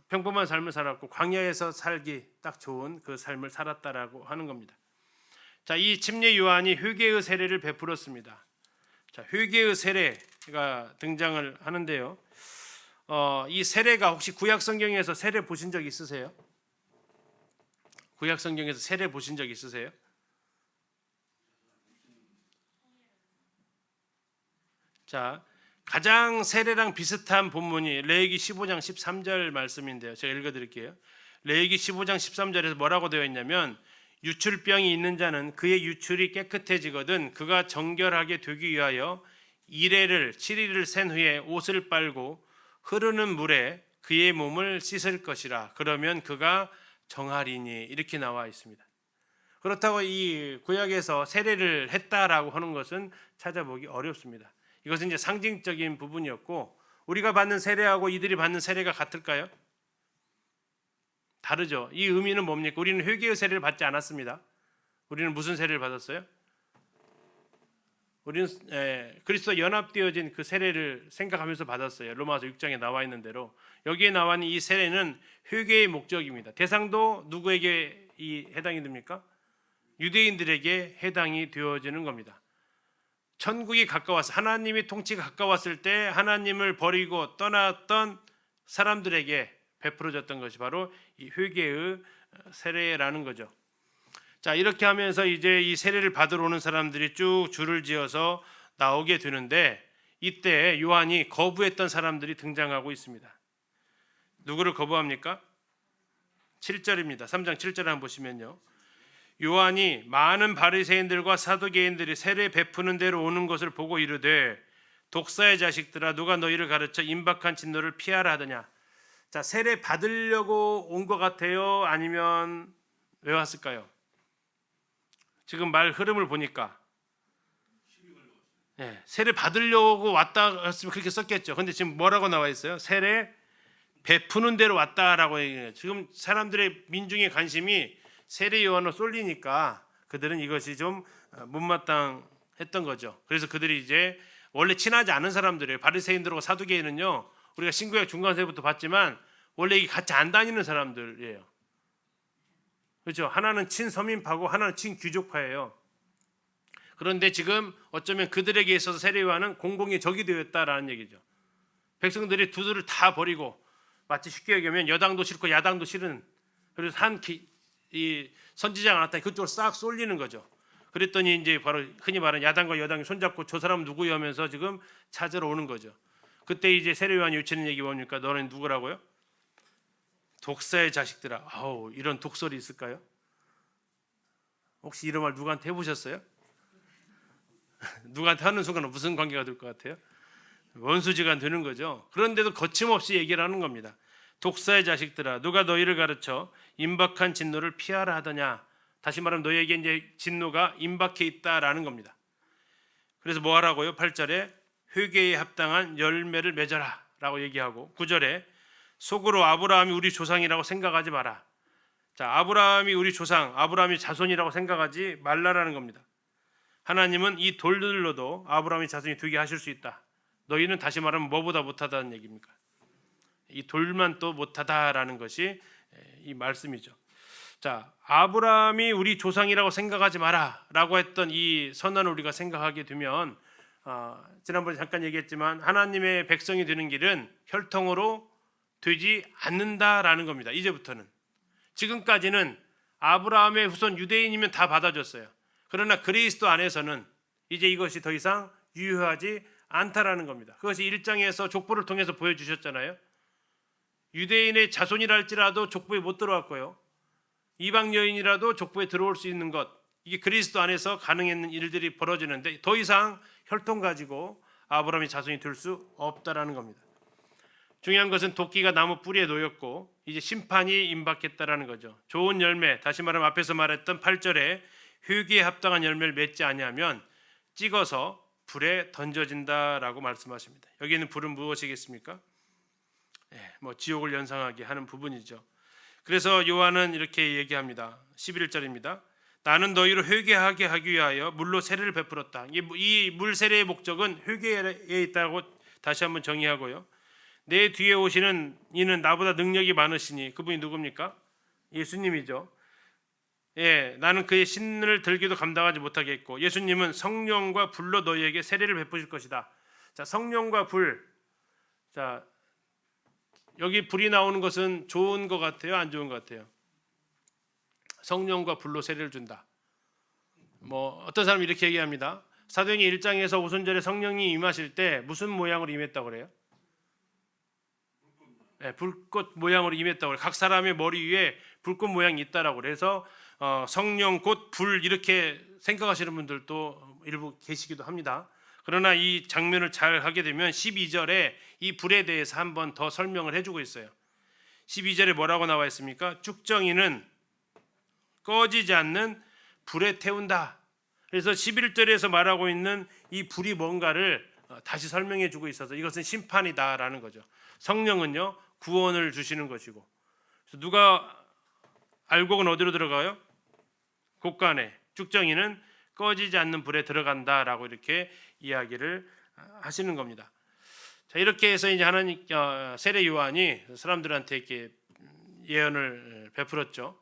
평범한 삶을 살았고 광야에서 살기 딱 좋은 그 삶을 살았다라고 하는 겁니다. 자, 이 침례 요한이 회개의 세례를 베풀었습니다. 자, 회개의 세례가 등장을 하는데요. 이 세례가 혹시 구약 성경에서 세례 보신 적 있으세요? 구약 성경에서 세례 보신 적 있으세요? 자, 가장 세례랑 비슷한 본문이 레위기 15장 13절 말씀인데요. 제가 읽어드릴게요. 레위기 15장 13절에서 뭐라고 되어 있냐면 유출병이 있는 자는 그의 유출이 깨끗해지거든 그가 정결하게 되기 위하여 7일을 센 후에 옷을 빨고 흐르는 물에 그의 몸을 씻을 것이라. 그러면 그가 정하리니. 이렇게 나와 있습니다. 그렇다고 이 구약에서 세례를 했다라고 하는 것은 찾아보기 어렵습니다. 이것은 이제 상징적인 부분이었고 우리가 받는 세례하고 이들이 받는 세례가 같을까요? 다르죠. 이 의미는 뭡니까? 우리는 회개의 세례를 받지 않았습니다. 우리는 무슨 세례를 받았어요? 우리는 그리스도와 연합되어진 그 세례를 생각하면서 받았어요. 로마서 6장에 나와 있는 대로 여기에 나와 있는 이 세례는 회개의 목적입니다. 대상도 누구에게 해당이 됩니까? 유대인들에게 해당이 되어지는 겁니다. 천국이 가까워서 하나님의 통치가 가까웠을 때 하나님을 버리고 떠났던 사람들에게 베풀어졌던 것이 바로 이 회개의 세례라는 거죠. 자, 이렇게 하면서 이제 이 세례를 받으러 오는 사람들이 쭉 줄을 지어서 나오게 되는데 이때 요한이 거부했던 사람들이 등장하고 있습니다. 누구를 거부합니까? 7절입니다. 3장 7절 한번 보시면요. 요한이 많은 바리새인들과 사두개인들이 세례 베푸는 대로 오는 것을 보고 이르되 독사의 자식들아 누가 너희를 가르쳐 임박한 진노를 피하라 하더냐. 자, 세례 받으려고 온 것 같아요? 아니면 왜 왔을까요? 지금 말 흐름을 보니까 세례 받으려고 왔다 했으면 그렇게 썼겠죠. 근데 지금 뭐라고 나와 있어요? 세례 베푸는 대로 왔다라고 얘기해요. 지금 사람들의 민중의 관심이 세례 요한으로 쏠리니까 그들은 이것이 좀 못마땅했던 거죠. 그래서 그들이 이제 원래 친하지 않은 사람들이에요. 바리새인들과 사두개인은요. 우리가 신구약 중간세부터 봤지만 원래 이게 같이 안 다니는 사람들이에요. 그렇죠? 하나는 친서민파고 하나는 친귀족파예요. 그런데 지금 어쩌면 그들에게 있어서 세례 요한은 공공의 적이 되었다라는 얘기죠. 백성들이 두들을 다 버리고 마치 쉽게 얘기하면 여당도 싫고 야당도 싫은 그래서 이 선지자가 나타나니 그쪽으로 싹 쏠리는 거죠. 그랬더니 이제 바로 흔히 말하는 야당과 여당이 손잡고 저 사람 누구요 하면서 지금 찾으러 오는 거죠. 그때 이제 세례 요한이 외치는 얘기 뭡니까? 너는 누구라고요? 독사의 자식들아. 아우, 이런 독설이 있을까요? 혹시 이런 말 누구한테 해보셨어요? 누구한테 하는 순간 무슨 관계가 될 것 같아요? 원수지간 되는 거죠. 그런데도 거침없이 얘기를 하는 겁니다. 독사의 자식들아 누가 너희를 가르쳐 임박한 진노를 피하라 하더냐. 다시 말하면 너희에게 이제 진노가 임박해 있다라는 겁니다. 그래서 뭐 하라고요? 8절에 회개에 합당한 열매를 맺어라 라고 얘기하고 9절에 속으로 아브라함이 우리 조상이라고 생각하지 마라. 자, 아브라함이 우리 조상, 아브라함이 자손이라고 생각하지 말라라는 겁니다. 하나님은 이 돌들로도 아브라함이 자손이 되게 하실 수 있다. 너희는 다시 말하면 뭐보다 못하다는 얘기입니까? 이 돌만 또 못하다라는 것이 이 말씀이죠. 자, 아브라함이 우리 조상이라고 생각하지 마라라고 했던 이 선언을 우리가 생각하게 되면 지난번에 잠깐 얘기했지만 하나님의 백성이 되는 길은 혈통으로 되지 않는다라는 겁니다. 이제부터는. 지금까지는 아브라함의 후손 유대인이면 다 받아줬어요. 그러나 그리스도 안에서는 이제 이것이 더 이상 유효하지 않다라는 겁니다. 그것이 1장에서 족보를 통해서 보여주셨잖아요. 유대인의 자손이라 할지라도 족보에 못 들어왔고요. 이방 여인이라도 족보에 들어올 수 있는 것, 이게 그리스도 안에서 가능했는 일들이 벌어지는데 더 이상 혈통 가지고 아브라함의 자손이 될 수 없다라는 겁니다. 중요한 것은 도끼가 나무 뿌리에 놓였고 이제 심판이 임박했다라는 거죠. 좋은 열매, 다시 말하면 앞에서 말했던 8절에 회개에 합당한 열매를 맺지 아니하면 찍어서 불에 던져진다라고 말씀하십니다. 여기는 불은 무엇이겠습니까? 뭐 지옥을 연상하게 하는 부분이죠. 그래서 요한은 이렇게 얘기합니다. 11절입니다. 나는 너희를 회개하게 하기 위하여 물로 세례를 베풀었다. 이 물 세례의 목적은 회개에 있다고 다시 한번 정의하고요. 내 뒤에 오시는 이는 나보다 능력이 많으시니, 그분이 누굽니까? 예수님이죠. 나는 그의 신을 들기도 감당하지 못하겠고, 예수님은 성령과 불로 너희에게 세례를 베푸실 것이다. 자, 성령과 불. 자, 여기 불이 나오는 것은 좋은 것 같아요, 안 좋은 것 같아요? 성령과 불로 세례를 준다. 뭐 어떤 사람이 이렇게 얘기합니다. 사도행전 1장에서 오순절에 성령이 임하실 때 무슨 모양으로 임했다고 그래요? 불꽃 모양으로 임했다고 그래요. 각 사람의 머리 위에 불꽃 모양이 있다라고 그래서 성령 곧 불 이렇게 생각하시는 분들도 일부 계시기도 합니다. 그러나 이 장면을 잘 하게 되면 12절에 이 불에 대해서 한 번 더 설명을 해주고 있어요. 12절에 뭐라고 나와 있습니까? 쭉정이는 꺼지지 않는 불에 태운다. 그래서 11절에서 말하고 있는 이 불이 뭔가를 다시 설명해 주고 있어서 이것은 심판이다라는 거죠. 성령은요 구원을 주시는 것이고, 그래서 누가 알곡은 어디로 들어가요? 곳간에. 쭉정이는 꺼지지 않는 불에 들어간다라고 이렇게 이야기를 하시는 겁니다. 자, 이렇게 해서 이제 하나님 세례 요한이 사람들한테 이렇게 예언을 베풀었죠.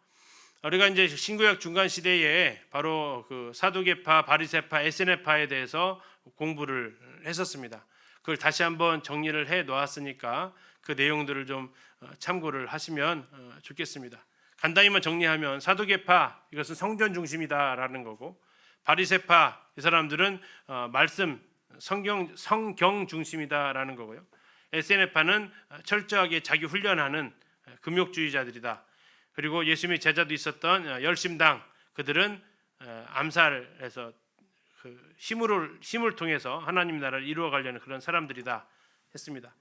우리가 이제 신구약 중간 시대에 바로 그 사두개파, 바리새파, 에세네파에 대해서 공부를 했었습니다. 그걸 다시 한번 정리를 해 놓았으니까 그 내용들을 좀 참고를 하시면 좋겠습니다. 간단히만 정리하면 사두개파 이것은 성전 중심이다라는 거고, 바리새파 이 사람들은 말씀 성경 중심이다라는 거고요. 에세네파는 철저하게 자기 훈련하는 금욕주의자들이다. 그리고 예수님의 제자도 있었던 열심당, 그들은 암살해서 그 힘을 통해서 하나님 나라를 이루어가려는 그런 사람들이다 했습니다.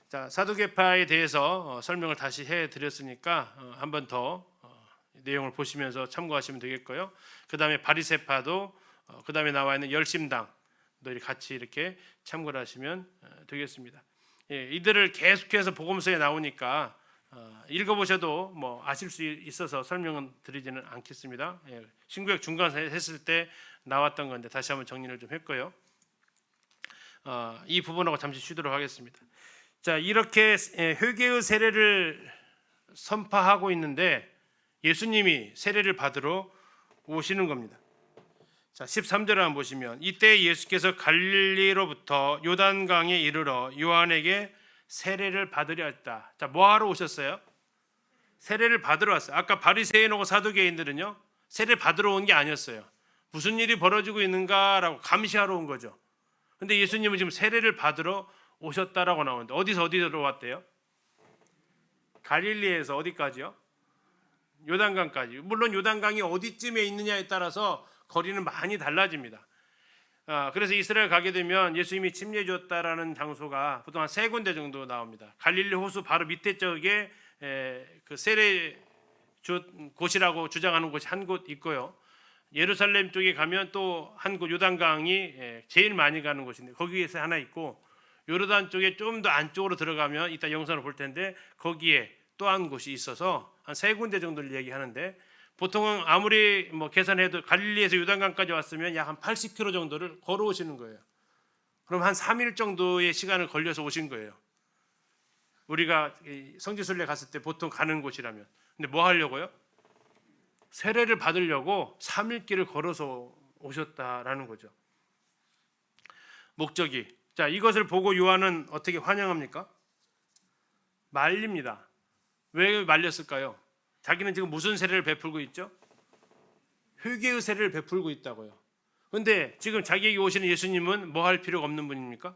자, 사두개파에 대해서 설명을 다시 해드렸으니까 한 번 더 내용을 보시면서 참고하시면 되겠고요. 그 다음에 바리새파도 그 다음에 나와 있는 열심당들이 같이 이렇게 참고를 하시면 되겠습니다. 이들을 계속해서 복음서에 나오니까 읽어보셔도 뭐 아실 수 있어서 설명은 드리지는 않겠습니다. 신구약 중간에 했을 때 나왔던 건데 다시 한번 정리를 좀 했고요. 이 부분하고 잠시 쉬도록 하겠습니다. 자, 이렇게 회개의 세례를 선포하고 있는데 예수님이 세례를 받으러 오시는 겁니다. 자, 13절을 한번 보시면 이때 예수께서 갈릴리로부터 요단강에 이르러 요한에게 세례를 받으려 했다. 자, 뭐 하러 오셨어요? 세례를 받으러 왔어요. 아까 바리새인하고 사두개인들은요 세례 받으러 온 게 아니었어요. 무슨 일이 벌어지고 있는가라고 감시하러 온 거죠. 근데 예수님은 지금 세례를 받으러 오셨다라고 나오는데 어디로 왔대요? 갈릴리에서 어디까지요? 요단강까지. 물론 요단강이 어디쯤에 있느냐에 따라서 거리는 많이 달라집니다. 그래서 이스라엘 가게 되면 예수님이 침례 주었다라는 장소가 보통 한 3군데 정도 나옵니다. 갈릴리 호수 바로 밑에 쪽에 그 세례 곳이라고 주장하는 곳이 한 곳 있고요. 예루살렘 쪽에 가면 또 한 곳 요단강이 제일 많이 가는 곳인데 거기에서 하나 있고, 요르단 쪽에 좀 더 안쪽으로 들어가면 이따 영상을 볼 텐데 거기에 또 한 곳이 있어서 한 3군데 정도를 얘기하는데, 보통은 아무리 뭐 계산해도 갈릴리에서 요단강까지 왔으면 약 한 80km 정도를 걸어오시는 거예요. 그럼 한 3일 정도의 시간을 걸려서 오신 거예요. 우리가 성지순례 갔을 때 보통 가는 곳이라면. 근데 뭐 하려고요? 세례를 받으려고 3일 길을 걸어서 오셨다라는 거죠. 목적이. 자, 이것을 보고 요한은 어떻게 환영합니까? 말립니다. 왜 말렸을까요? 자기는 지금 무슨 세례를 베풀고 있죠? 회개의 세례를 베풀고 있다고요. 그런데 지금 자기에게 오시는 예수님은 뭐 할 필요가 없는 분입니까?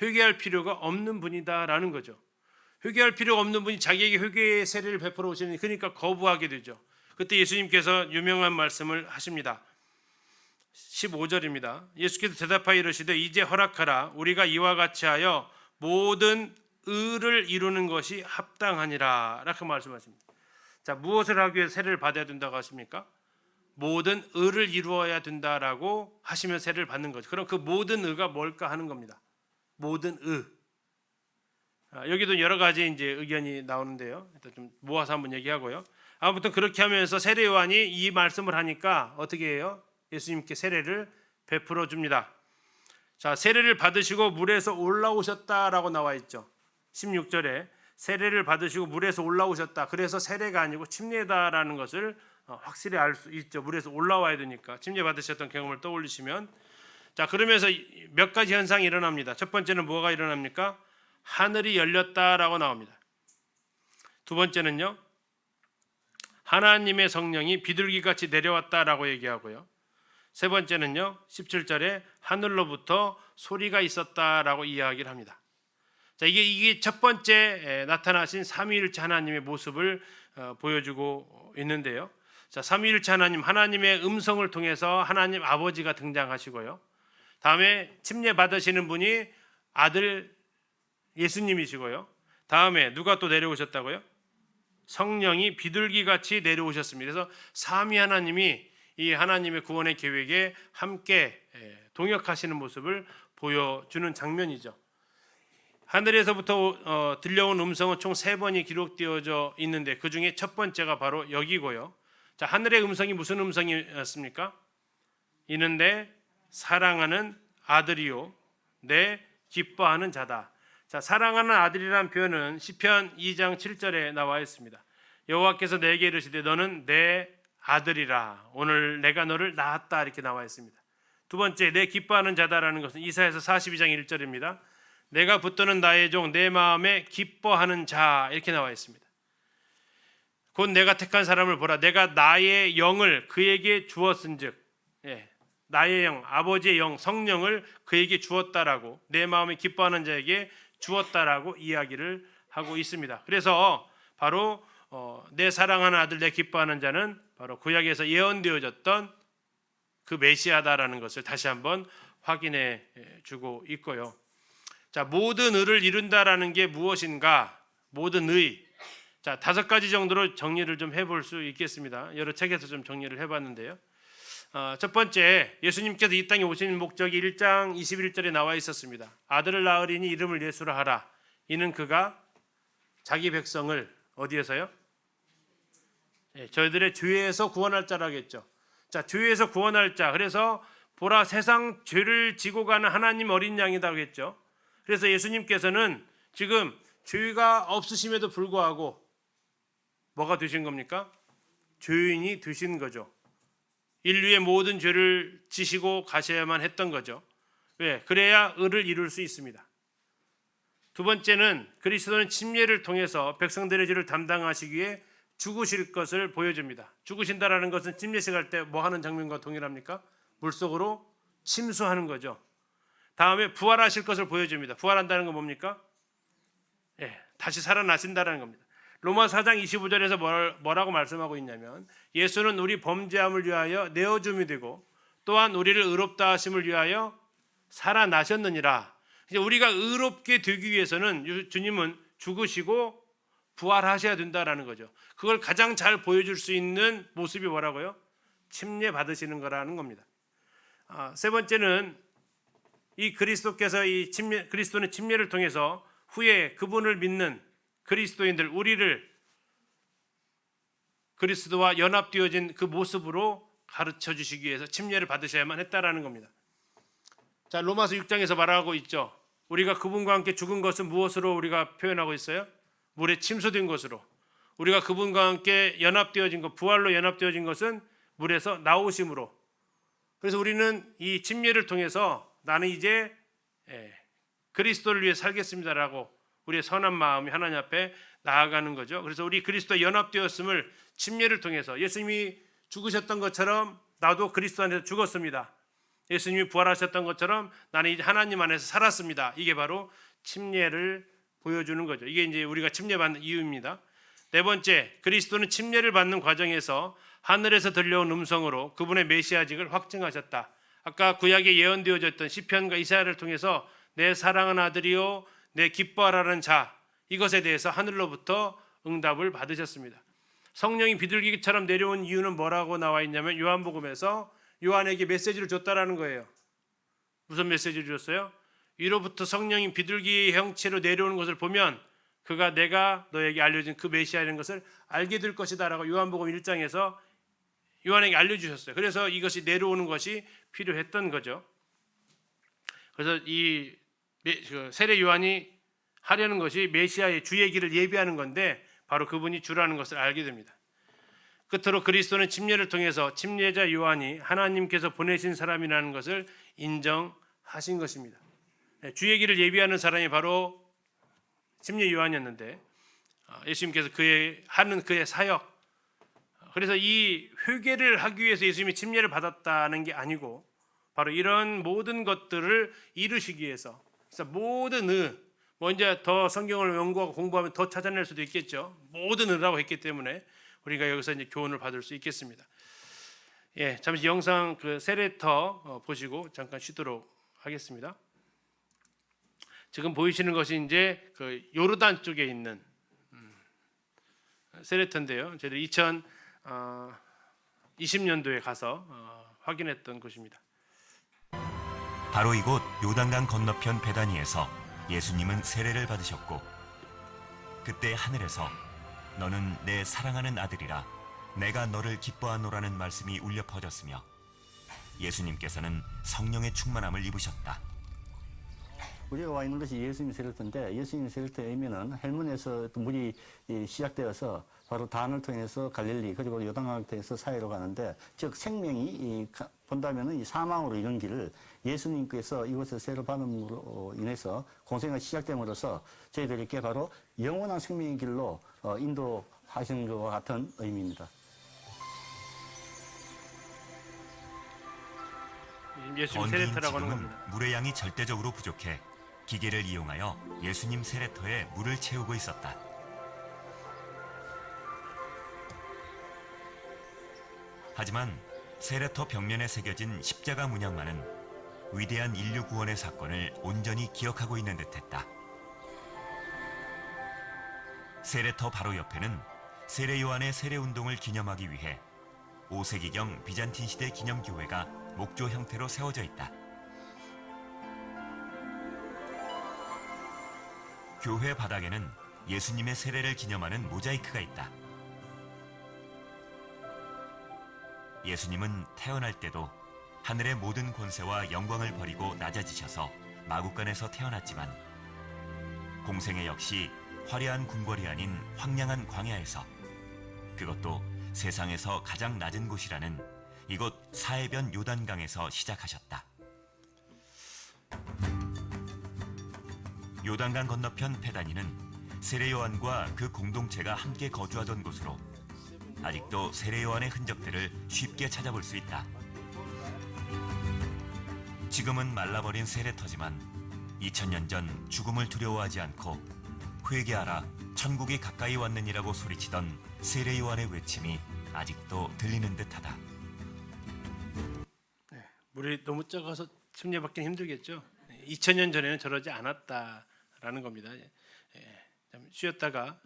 회개할 필요가 없는 분이다라는 거죠. 회개할 필요가 없는 분이 자기에게 회개의 세례를 베풀어 오시니 그러니까 거부하게 되죠. 그때 예수님께서 유명한 말씀을 하십니다. 15절입니다. 예수께서 대답하여 이르시되 이제 허락하라. 우리가 이와 같이 하여 모든 의를 이루는 것이 합당하니라. 라고 말씀하십니다. 자, 무엇을 하기 위해 세례를 받아야 된다고 하십니까? 모든 의를 이루어야 된다라고 하시면 세례를 받는 거죠. 그럼 그 모든 의가 뭘까 하는 겁니다. 모든 의. 여기도 여러 가지 이제 의견이 나오는데요. 일단 좀 모아서 한번 얘기하고요. 아무튼 그렇게 하면서 세례 요한이 이 말씀을 하니까 어떻게 해요? 예수님께 세례를 베풀어 줍니다. 자, 세례를 받으시고 물에서 올라오셨다라고 나와 있죠. 16절에 세례를 받으시고 물에서 올라오셨다. 그래서 세례가 아니고 침례다라는 것을 확실히 알 수 있죠. 물에서 올라와야 되니까. 침례 받으셨던 경험을 떠올리시면, 자, 그러면서 몇 가지 현상이 일어납니다. 첫 번째는 뭐가 일어납니까? 하늘이 열렸다라고 나옵니다. 두 번째는요, 하나님의 성령이 비둘기같이 내려왔다라고 얘기하고요. 세 번째는요, 17절에 하늘로부터 소리가 있었다라고 이야기를 합니다. 자, 이게 첫 번째 나타나신 삼위일체 하나님의 모습을 보여주고 있는데요. 자, 삼위일체 하나님의 음성을 통해서 하나님 아버지가 등장하시고요. 다음에 침례 받으시는 분이 아들 예수님이시고요. 다음에 누가 또 내려오셨다고요? 성령이 비둘기같이 내려오셨습니다. 그래서 삼위 하나님이 이 하나님의 구원의 계획에 함께 동역하시는 모습을 보여주는 장면이죠. 하늘에서부터 들려온 음성은 총 3번이 기록되어져 있는데 그 중에 첫 번째가 바로 여기고요. 자, 하늘의 음성이 무슨 음성이었습니까? 이는 내 사랑하는 아들이요 내 기뻐하는 자다. 자, 사랑하는 아들이라는 표현은 시편 2장 7절에 나와 있습니다. 여호와께서 내게 이르시되 너는 내 아들이라 오늘 내가 너를 낳았다 이렇게 나와 있습니다. 두 번째 내 기뻐하는 자다라는 것은 이사야서 42장 1절입니다. 내가 붙드는 나의 종 내 마음에 기뻐하는 자 이렇게 나와 있습니다. 곧 내가 택한 사람을 보라 내가 나의 영을 그에게 주었은즉 나의 영 아버지의 영 성령을 그에게 주었다라고 내 마음에 기뻐하는 자에게 주었다라고 이야기를 하고 있습니다. 그래서 바로 내 사랑하는 아들 내 기뻐하는 자는 바로 구약에서 예언되어졌던 그 메시아다라는 것을 다시 한번 확인해 주고 있고요. 자, 모든 의를 이룬다라는 게 무엇인가? 모든 의. 자, 5가지 정도로 정리를 좀 해볼 수 있겠습니다. 여러 책에서 좀 정리를 해봤는데요. 첫 번째, 예수님께서 이 땅에 오신 목적이 1장 21절에 나와 있었습니다. 아들을 낳으리니 이름을 예수라 하라. 이는 그가 자기 백성을 어디에서요? 저희들의 죄에서 구원할 자라겠죠. 자, 죄에서 구원할 자. 그래서 보라 세상 죄를 지고 가는 하나님 어린 양이다 그랬죠. 그래서 예수님께서는 지금 죄가 없으심에도 불구하고 뭐가 되신 겁니까? 죄인이 되신 거죠. 인류의 모든 죄를 지시고 가셔야만 했던 거죠. 왜? 그래야 의를 이룰 수 있습니다. 두 번째는 그리스도는 침례를 통해서 백성들의 죄를 담당하시기 위해 죽으실 것을 보여줍니다. 죽으신다라는 것은 침례식 할 때 뭐 하는 장면과 동일합니까? 물속으로 침수하는 거죠. 다음에 부활하실 것을 보여줍니다. 부활한다는 건 뭡니까? 다시 살아나신다는 겁니다. 로마서 4장 25절에서 뭐라고 말씀하고 있냐면 예수는 우리 범죄함을 위하여 내어줌이 되고 또한 우리를 의롭다 하심을 위하여 살아나셨느니라. 이제 우리가 의롭게 되기 위해서는 주님은 죽으시고 부활하셔야 된다라는 거죠. 그걸 가장 잘 보여줄 수 있는 모습이 뭐라고요? 침례 받으시는 거라는 겁니다. 세 번째는 이 그리스도께서 그리스도는 침례를 통해서 후에 그분을 믿는 그리스도인들 우리를 그리스도와 연합되어진 그 모습으로 가르쳐 주시기 위해서 침례를 받으셔야만 했다라는 겁니다. 자, 로마서 6장에서 말하고 있죠. 우리가 그분과 함께 죽은 것은 무엇으로 우리가 표현하고 있어요? 물에 침수된 것으로. 우리가 그분과 함께 연합되어진 것, 부활로 연합되어진 것은 물에서 나오심으로. 그래서 우리는 이 침례를 통해서 나는 이제 그리스도를 위해 살겠습니다라고 우리의 선한 마음이 하나님 앞에 나아가는 거죠. 그래서 우리 그리스도와 연합되었음을 침례를 통해서 예수님이 죽으셨던 것처럼 나도 그리스도 안에서 죽었습니다. 예수님이 부활하셨던 것처럼 나는 이제 하나님 안에서 살았습니다. 이게 바로 침례를 보여주는 거죠. 이게 이제 우리가 침례받는 이유입니다. 네 번째, 그리스도는 침례를 받는 과정에서 하늘에서 들려온 음성으로 그분의 메시아직을 확증하셨다. 아까 구약에 예언되어졌던 시편과 이사야를 통해서 내 사랑하는 아들이요 내 기뻐하라는 자 이것에 대해서 하늘로부터 응답을 받으셨습니다. 성령이 비둘기처럼 내려온 이유는 뭐라고 나와 있냐면 요한복음에서 요한에게 메시지를 줬다라는 거예요. 무슨 메시지를 줬어요? 위로부터 성령이 비둘기의 형체로 내려오는 것을 보면 그가 내가 너에게 알려준 그 메시아라는 것을 알게 될 것이다라고 요한복음 1장에서 요한에게 알려주셨어요. 그래서 이것이 내려오는 것이 필요했던 거죠. 그래서 이 세례 요한이 하려는 것이 메시아의 주의 길을 예비하는 건데 바로 그분이 주라는 것을 알게 됩니다. 끝으로 그리스도는 침례를 통해서 침례자 요한이 하나님께서 보내신 사람이라는 것을 인정하신 것입니다. 주의 길을 예비하는 사람이 바로 침례 요한이었는데 예수님께서 하는 그의 사역, 그래서 이 회개를 하기 위해서 예수님이 침례를 받았다는 게 아니고 바로 이런 모든 것들을 이루시기 위해서, 그래서 모든 이제 더 성경을 연구하고 공부하면 더 찾아낼 수도 있겠죠. 모든 의라고 했기 때문에 우리가 여기서 이제 교훈을 받을 수 있겠습니다. 예, 잠시 영상 그 세례터 보시고 잠깐 쉬도록 하겠습니다. 지금 보이시는 것이 이제 그 요르단 쪽에 있는 세례터인데요. 저희들 2020년도에 가서 확인했던 곳입니다. 바로 이곳 요단강 건너편 베다니에서 예수님은 세례를 받으셨고, 그때 하늘에서 너는 내 사랑하는 아들이라 내가 너를 기뻐하노라는 말씀이 울려 퍼졌으며 예수님께서는 성령의 충만함을 입으셨다. 우리가 와 있는 것이 예수님 세례터인데, 예수님 세례터의 의미는 헬문에서 물이 시작되어서 바로 단을 통해서 갈릴리 그리고 요단강을 통해서 사이로 가는데, 즉 생명이 본다면은 이 사망으로 이른 길을 예수님께서 이곳에서 세례를 받음으로 인해서 공생이 시작됨으로써 저희들에게 바로 영원한 생명의 길로 인도하시는 것과 같은 의미입니다. 예수님 언기인 세례터라고 하는 지금은 겁니다. 물의 양이 절대적으로 부족해 기계를 이용하여 예수님 세례터에 물을 채우고 있었다. 하지만 세례터 벽면에 새겨진 십자가 문양만은 위대한 인류 구원의 사건을 온전히 기억하고 있는 듯했다. 세례터 바로 옆에는 세례 요한의 세례 운동을 기념하기 위해 5세기경 비잔틴 시대 기념교회가 목조 형태로 세워져 있다. 교회 바닥에는 예수님의 세례를 기념하는 모자이크가 있다. 예수님은 태어날 때도 하늘의 모든 권세와 영광을 버리고 낮아지셔서 마구간에서 태어났지만 공생애 역시 화려한 궁궐이 아닌 황량한 광야에서, 그것도 세상에서 가장 낮은 곳이라는 이곳 사해변 요단강에서 시작하셨다. 요단강 건너편 베다니는 세례 요한과 그 공동체가 함께 거주하던 곳으로 아직도 세례 요한의 흔적들을 쉽게 찾아볼 수 있다. 지금은 말라버린 세례터지만 2000년 전 죽음을 두려워하지 않고 회개하라 천국이 가까이 왔느니라고 소리치던 세례 요한의 외침이 아직도 들리는 듯하다. 물이 너무 적어서 침례받기는 힘들겠죠. 2000년 전에는 저러지 않았다라는 겁니다. 좀 쉬었다가